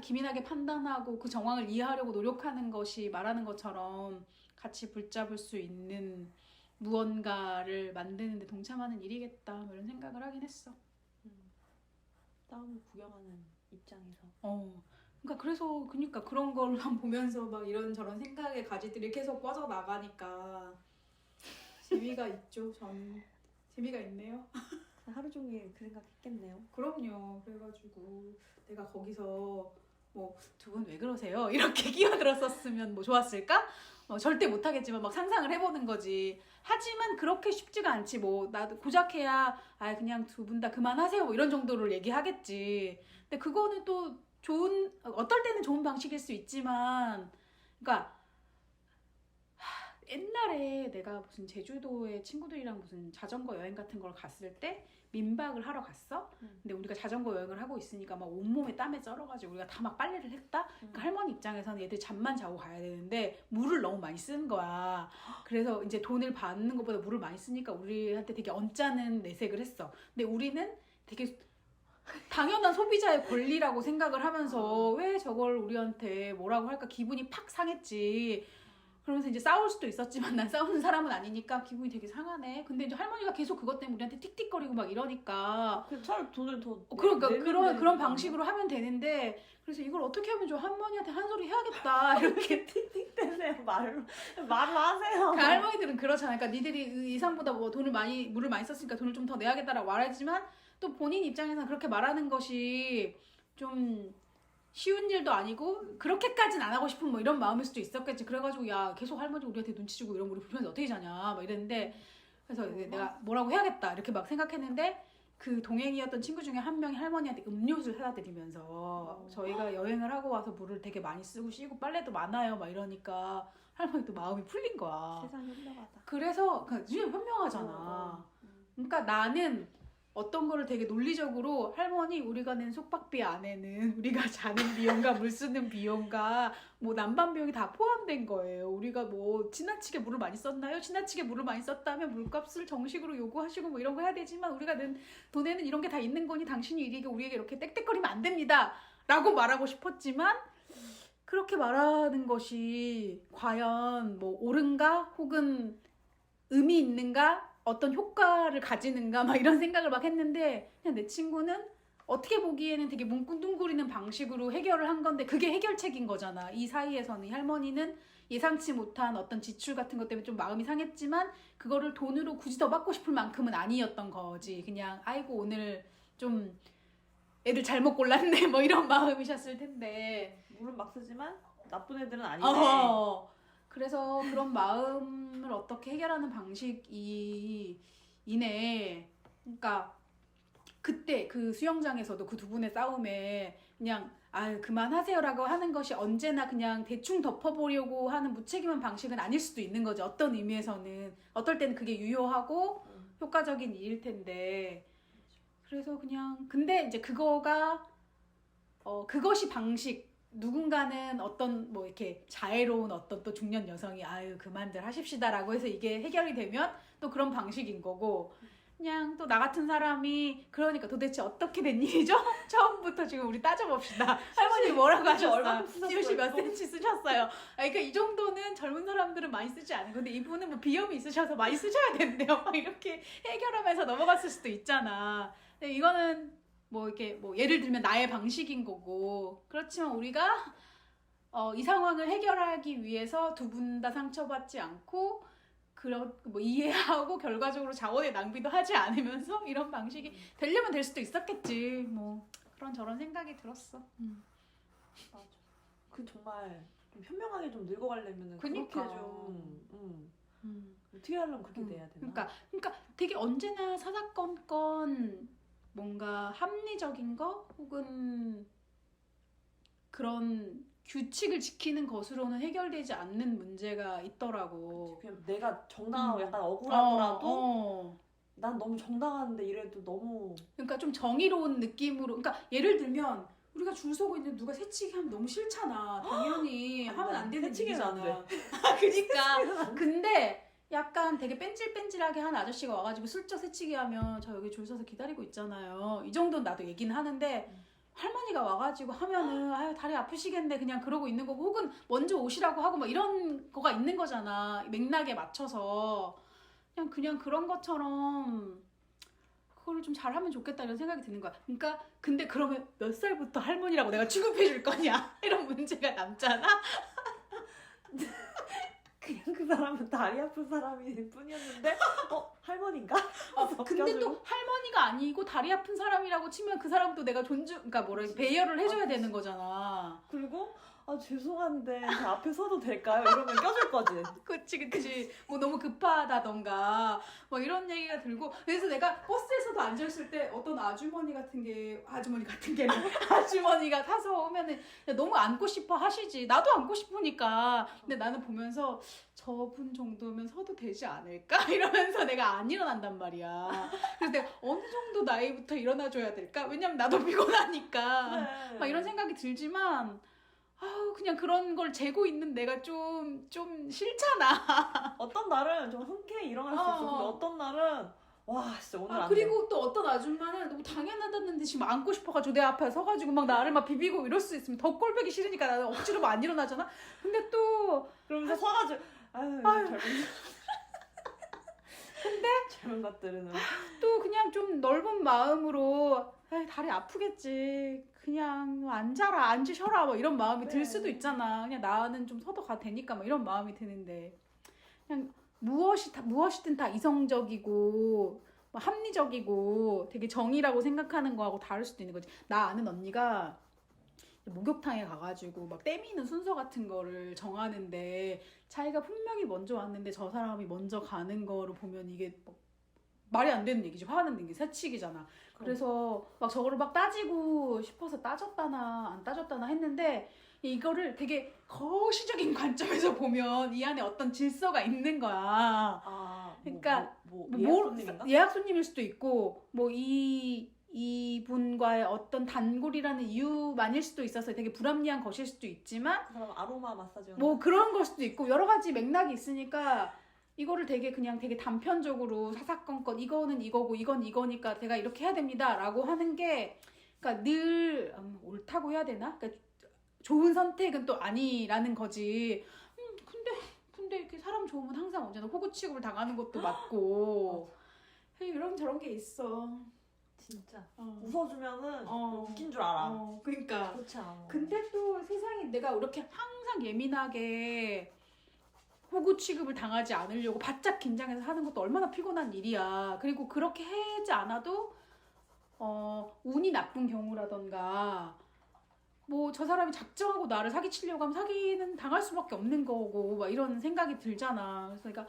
기민하게 판단하고 그 정황을 이해하려고 노력하는 것이 말하는 것처럼 같이 붙잡을 수 있는 무언가를 만드는 데 동참하는 일이겠다 뭐 이런 생각을 하긴 했어. 싸움을 구경하는 입장에서. 그러니까 그런 걸만 보면서 막 이런저런 생각의 가지들이 계속 뻗어나가니까 재미가 있죠. 저는 재미가 있네요. 하루 종일 그 생각했겠네요. 그럼요. 그래가지고 내가 거기서 뭐 두 분 왜 그러세요? 이렇게 끼어들었었으면 뭐 좋았을까? 절대 못하겠지만 막 상상을 해보는 거지. 하지만 그렇게 쉽지가 않지. 뭐 나도 고작해야 그냥 두 분 다 그만하세요 뭐 이런 정도로 얘기하겠지. 근데 그거는 또 어떨 때는 좋은 방식일 수 있지만, 그러니까 옛날에 내가 무슨 제주도에 친구들이랑 무슨 자전거 여행 같은 걸 갔을 때 민박을 하러 갔어. 근데 우리가 자전거 여행을 하고 있으니까 막 온몸에 땀에 쩔어가지고 우리가 다 막 빨래를 했다. 그러니까 할머니 입장에서는 얘들 잠만 자고 가야 되는데 물을 너무 많이 쓰는 거야. 그래서 이제 돈을 받는 것보다 물을 많이 쓰니까 우리한테 되게 언짢은 내색을 했어. 근데 우리는 되게 당연한 소비자의 권리라고 생각을 하면서 왜 저걸 우리한테 뭐라고 할까 기분이 팍 상했지. 그러면서 이제 싸울 수도 있었지만 난 싸우는 사람은 아니니까 기분이 되게 상하네. 근데 이제 할머니가 계속 그것 때문에 우리한테 틱틱거리고 막 이러니까 차라리 돈을 더 그러니까 그런 방식으로 하면 되는데, 그래서 이걸 어떻게 하면 저 할머니한테 한 소리 해야겠다 이렇게 틱틱대세요. 말을 하세요. 그러니까 할머니들은 그렇잖아. 그러니까 니들이 이상보다 뭐 물을 많이 썼으니까 돈을 좀 더 내야겠다라고 말하지만 또 본인 입장에서는 그렇게 말하는 것이 좀 쉬운 일도 아니고 그렇게까지는 안 하고 싶은 뭐 이런 마음일 수도 있었겠지. 그래가지고 야 계속 할머니 우리한테 눈치 주고 이러면 우리 불편해서 어떻게 자냐 막 이랬는데, 그래서 내가 뭐라고 해야겠다 이렇게 막 생각했는데 그 동행이었던 친구 중에 한 명이 할머니한테 음료수를 사다 드리면서 저희가 여행을 하고 와서 물을 되게 많이 쓰고 씻고 빨래도 많아요 막 이러니까 할머니도 마음이 풀린 거야. 세상이 현명하다. 그래서 진짜 현명하잖아. 그러니까 나는 어떤 거를 되게 논리적으로 할머니 우리가 낸 숙박비 안에는 우리가 자는 비용과 물 쓰는 비용과 뭐 난방 비용이 다 포함된 거예요. 우리가 뭐 지나치게 물을 많이 썼나요? 지나치게 물을 많이 썼다면 물값을 정식으로 요구하시고 뭐 이런 거 해야 되지만 우리가 낸 돈에는 이런 게 다 있는 거니 당신이 우리에게 이렇게 땡땡거리면 안 됩니다 라고 말하고 싶었지만 그렇게 말하는 것이 과연 뭐 옳은가 혹은 의미 있는가 어떤 효과를 가지는가 막 이런 생각을 막 했는데 그냥 내 친구는 어떻게 보기에는 되게 뭉뚱그리는 방식으로 해결을 한 건데 그게 해결책인 거잖아. 이 사이에서는 이 할머니는 예상치 못한 어떤 지출 같은 것 때문에 좀 마음이 상했지만 그거를 돈으로 굳이 더 받고 싶을 만큼은 아니었던 거지. 그냥 아이고 오늘 좀 애들 잘못 골랐네 뭐 이런 마음이셨을 텐데. 물은 막 쓰지만 나쁜 애들은 아니네. 그래서 그런 마음을 어떻게 해결하는 방식이 이네. 그러니까 그때 그 수영장에서도 그 두 분의 싸움에 그냥 아유 그만하세요라고 하는 것이 언제나 그냥 대충 덮어보려고 하는 무책임한 방식은 아닐 수도 있는 거죠. 어떤 의미에서는 어떨 때는 그게 유효하고 효과적인 일일 텐데. 그래서 그냥 근데 이제 그거가 그것이 방식. 누군가는 어떤 뭐 이렇게 자애로운 어떤 또 중년 여성이 아유 그만들 하십시다라고 해서 이게 해결이 되면 또 그런 방식인 거고 그냥 또 나 같은 사람이 그러니까 도대체 어떻게 된 일이죠? 처음부터 지금 우리 따져봅시다. 할머니 뭐라고 하셨어요? 티옷이 몇 센치 쓰셨어요? 그러니까 이 정도는 젊은 사람들은 많이 쓰지 않은 건데 이분은 뭐 비염이 있으셔서 많이 쓰셔야 된대요. 막 이렇게 해결하면서 넘어갔을 수도 있잖아. 근데 이거는 뭐 이렇게 뭐 예를 들면 나의 방식인 거고 그렇지만 우리가 이 상황을 해결하기 위해서 두 분 다 상처받지 않고 뭐 이해하고 결과적으로 자원의 낭비도 하지 않으면서 이런 방식이 되려면 될 수도 있었겠지. 뭐 그런 저런 생각이 들었어. 맞아. 그 정말 좀 현명하게 좀 늙어가려면은 그러니까. 그렇게 좀 어떻게 하려면 그렇게 돼야 되나? 그러니까 되게 언제나 사사건건 뭔가 합리적인 거 혹은 그런 규칙을 지키는 것으로는 해결되지 않는 문제가 있더라고. 그냥 내가 정당하고 약간 억울하더라도 난 너무 정당한데 이래도 너무 그러니까 좀 정의로운 느낌으로 그러니까 예를 들면 우리가 줄 서고 있는데 누가 새치기 하면 너무 싫잖아. 당연히 하면 안 되는 새치기는 안 일이잖아. 돼. 그러니까 근데 약간 되게 뺀질뺀질하게 한 아저씨가 와가지고 슬쩍 새치기 하면 저 여기 줄 서서 기다리고 있잖아요. 이 정도는 나도 얘기는 하는데 할머니가 와가지고 하면은 아유 다리 아프시겠네 그냥 그러고 있는 거고 혹은 먼저 오시라고 하고 막 이런 거가 있는 거잖아. 맥락에 맞춰서 그냥 그런 것처럼 그거를 좀 잘하면 좋겠다 이런 생각이 드는 거야. 그러니까 근데 그러면 몇 살부터 할머니라고 내가 취급해 줄 거냐 이런 문제가 남잖아. 그냥 그 사람은 다리 아픈 사람일 뿐이었는데 할머니인가? 근데 또 할머니가 아니고 다리 아픈 사람이라고 치면 그 사람도 내가 그러니까 배려를 해줘야 되는 거잖아. 그리고 죄송한데 저 앞에 서도 될까요? 이러면 껴줄 거지. 그치. 뭐 너무 급하다던가 뭐 이런 얘기가 들고 그래서 내가 버스에서도 앉아있을 때 어떤 아주머니가 타서 오면은 너무 안고 싶어 하시지. 나도 안고 싶으니까. 근데 나는 보면서 저분 정도면 서도 되지 않을까? 이러면서 내가 안 일어난단 말이야. 그래서 내가 어느 정도 나이부터 일어나줘야 될까? 왜냐면 나도 피곤하니까. 네. 막 이런 생각이 들지만 그냥 그런 걸 재고 있는 내가 좀 싫잖아. 어떤 날은 좀 흔쾌히 일어날 수 있어. 근데 어떤 날은 와 진짜 오늘 안 돼. 그리고 또 어떤 아줌마는 너무 당연하다는 듯이 막 안고 싶어가지고 내 앞에 서가지고 막 나를 막 비비고 이럴 수 있으면 더 꼴보기 싫으니까 나는 억지로 막 안 일어나잖아. 근데 또 그러면서 서가지고 아유. 근데 젊은 것들은 또 그냥 좀 넓은 마음으로 다리 아프겠지. 그냥 앉으셔라 뭐 이런 마음이 들 수도 있잖아. 그냥 나는 좀 서도 가도 되니까 뭐 이런 마음이 드는데 그냥 무엇이든 다 이성적이고 뭐 합리적이고 되게 정의라고 생각하는 거하고 다를 수도 있는 거지. 나 아는 언니가 목욕탕에 가가지고 막 때미는 순서 같은 거를 정하는데 자기가 분명히 먼저 왔는데 저 사람이 먼저 가는 거를 보면 이게 막 말이 안 되는 얘기지. 화나는 게 새치기잖아. 그래서 막 저거를 막 따지고 싶어서 따졌다나 안 따졌다나 했는데 이거를 되게 거시적인 관점에서 보면 이 안에 어떤 질서가 있는 거야. 그러니까 예약 손님일 수도 있고 뭐 이분과의 어떤 단골이라는 이유만일 수도 있어서 되게 불합리한 것일 수도 있지만 그 사람 아로마 마사지 뭐 그런 걸 수도 있고 여러 가지 맥락이 있으니까 이거를 되게 단편적으로 사사건건 이거는 이거고 이건 이거니까 제가 이렇게 해야 됩니다 라고 하는 게 그러니까 늘 옳다고 해야 되나? 그러니까 좋은 선택은 또 아니라는 거지. 근데 이렇게 사람 좋으면 항상 언제나 호구 취급을 당하는 것도 맞고 이런 저런 게 있어. 진짜 어. 웃어주면은 어. 웃긴 줄 알아. 그러니까. 그렇지 않아. 근데 또 세상에 내가 이렇게 항상 예민하게 호구 취급을 당하지 않으려고 바짝 긴장해서 하는 것도 얼마나 피곤한 일이야. 그리고 그렇게 하지 않아도 운이 나쁜 경우라던가 뭐 저 사람이 작정하고 나를 사기치려고 하면 사기는 당할 수밖에 없는 거고 막 이런 생각이 들잖아. 그래서 그러니까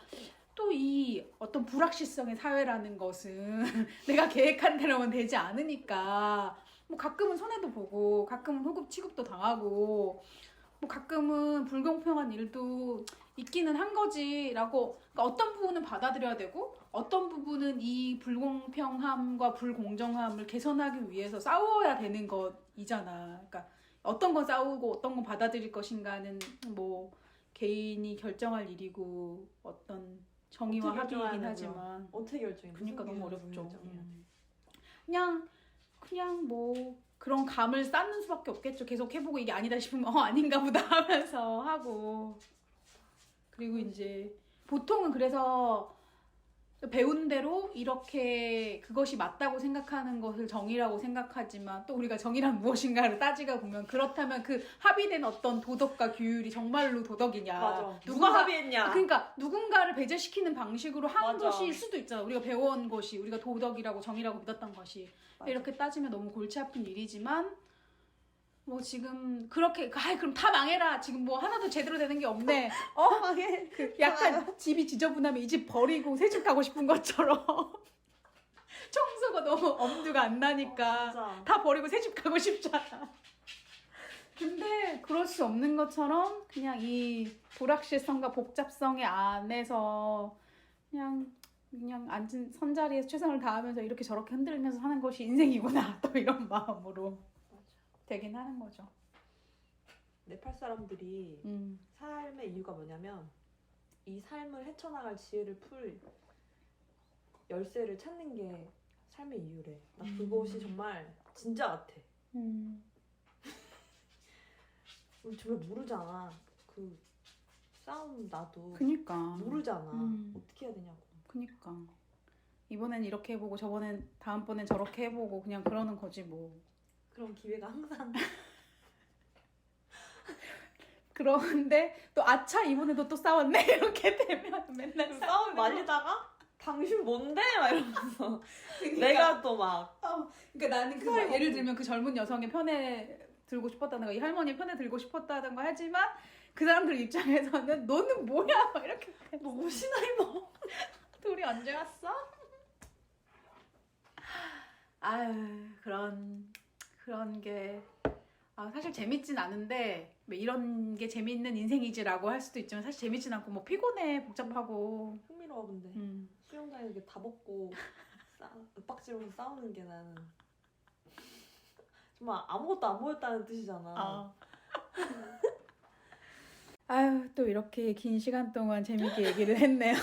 또 이 어떤 불확실성의 사회라는 것은 내가 계획한 대로만 되지 않으니까 뭐 가끔은 손해도 보고 가끔은 호급 취급도 당하고 뭐 가끔은 불공평한 일도 있기는 한 거지라고. 그러니까 어떤 부분은 받아들여야 되고 어떤 부분은 이 불공평함과 불공정함을 개선하기 위해서 싸워야 되는 것이잖아. 그러니까 어떤 건 싸우고 어떤 건 받아들일 것인가는 뭐 개인이 결정할 일이고 어떤 정의와 어떻게 합의이긴 결정하냐고요? 하지만 어떻게 결정해? 그러니까 무슨 너무 기준으로 어렵죠. 결정해야 돼? 그냥 뭐 그런 감을 쌓는 수밖에 없겠죠. 계속 해보고 이게 아니다 싶으면 아닌가 보다 하면서 하고. 그리고 이제 보통은 그래서 배운 대로 이렇게 그것이 맞다고 생각하는 것을 정의라고 생각하지만 또 우리가 정의란 무엇인가를 따지가 보면 그렇다면 그 합의된 어떤 도덕과 규율이 정말로 도덕이냐. 맞아. 누가 합의했냐. 그러니까 누군가를 배제시키는 방식으로 한 맞아. 것일 수도 있잖아. 우리가 배워온 것이 우리가 도덕이라고 정의라고 믿었던 것이. 맞아. 이렇게 따지면 너무 골치 아픈 일이지만 뭐 지금 그렇게 그럼 다 망해라. 지금 뭐 하나도 제대로 되는 게 없네. 망해. 약간 집이 지저분하면 이 집 버리고 새 집 가고 싶은 것처럼 청소가 너무 엄두가 안 나니까 진짜. 다 버리고 새 집 가고 싶잖아. 근데 그럴 수 없는 것처럼 그냥 이 불확실성과 복잡성의 안에서 그냥 앉은 선자리에서 최선을 다하면서 이렇게 저렇게 흔들면서 사는 것이 인생이구나. 또 이런 마음으로 맞아. 되긴 하는 거죠. 네팔 사람들이 삶의 이유가 뭐냐면 이 삶을 헤쳐나갈 지혜를 풀 열쇠를 찾는 게 삶의 이유래. 나 그것이 정말 진짜 같아. 우리 정말 모르잖아. 그 싸움 나도 그니까 모르잖아. 어떻게 해야 되냐고. 그니까 이번엔 이렇게 해보고 저번엔 다음번엔 저렇게 해보고 그냥 그러는 거지 뭐. 그런 기회가 항상. 그런데 또 아차 이번에도 또 싸웠네 이렇게 되면 맨날 싸움 말리다가 당신 뭔데? 막 이러면서 그러니까, 내가 또 막 그러니까 나는 그 막 예를 들면 그 젊은 여성의 편에 들고 싶었다든가 이 할머니의 편에 들고 싶었다든가 하지만 그 사람들 입장에서는 너는 뭐야? 막 이렇게 너 옷이나 입어. 둘이 언제 왔어? 아유 그런 게 사실 재밌진 않은데 뭐 이런 게 재밌는 인생이지라고 할 수도 있지만 사실 재밌진 않고 뭐 피곤해 복잡하고. 흥미로워. 근데 수영장에 이렇게 다 벗고 윽박지르면서 싸우는 게 나는 정말 아무것도 안 보였다는 뜻이잖아. 아유 또 이렇게 긴 시간 동안 재밌게 얘기를 했네요.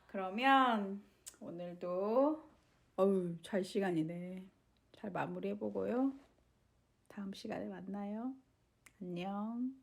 그러면 오늘도 잘 시간이네. 잘 마무리해보고요. 다음 시간에 만나요. 안녕.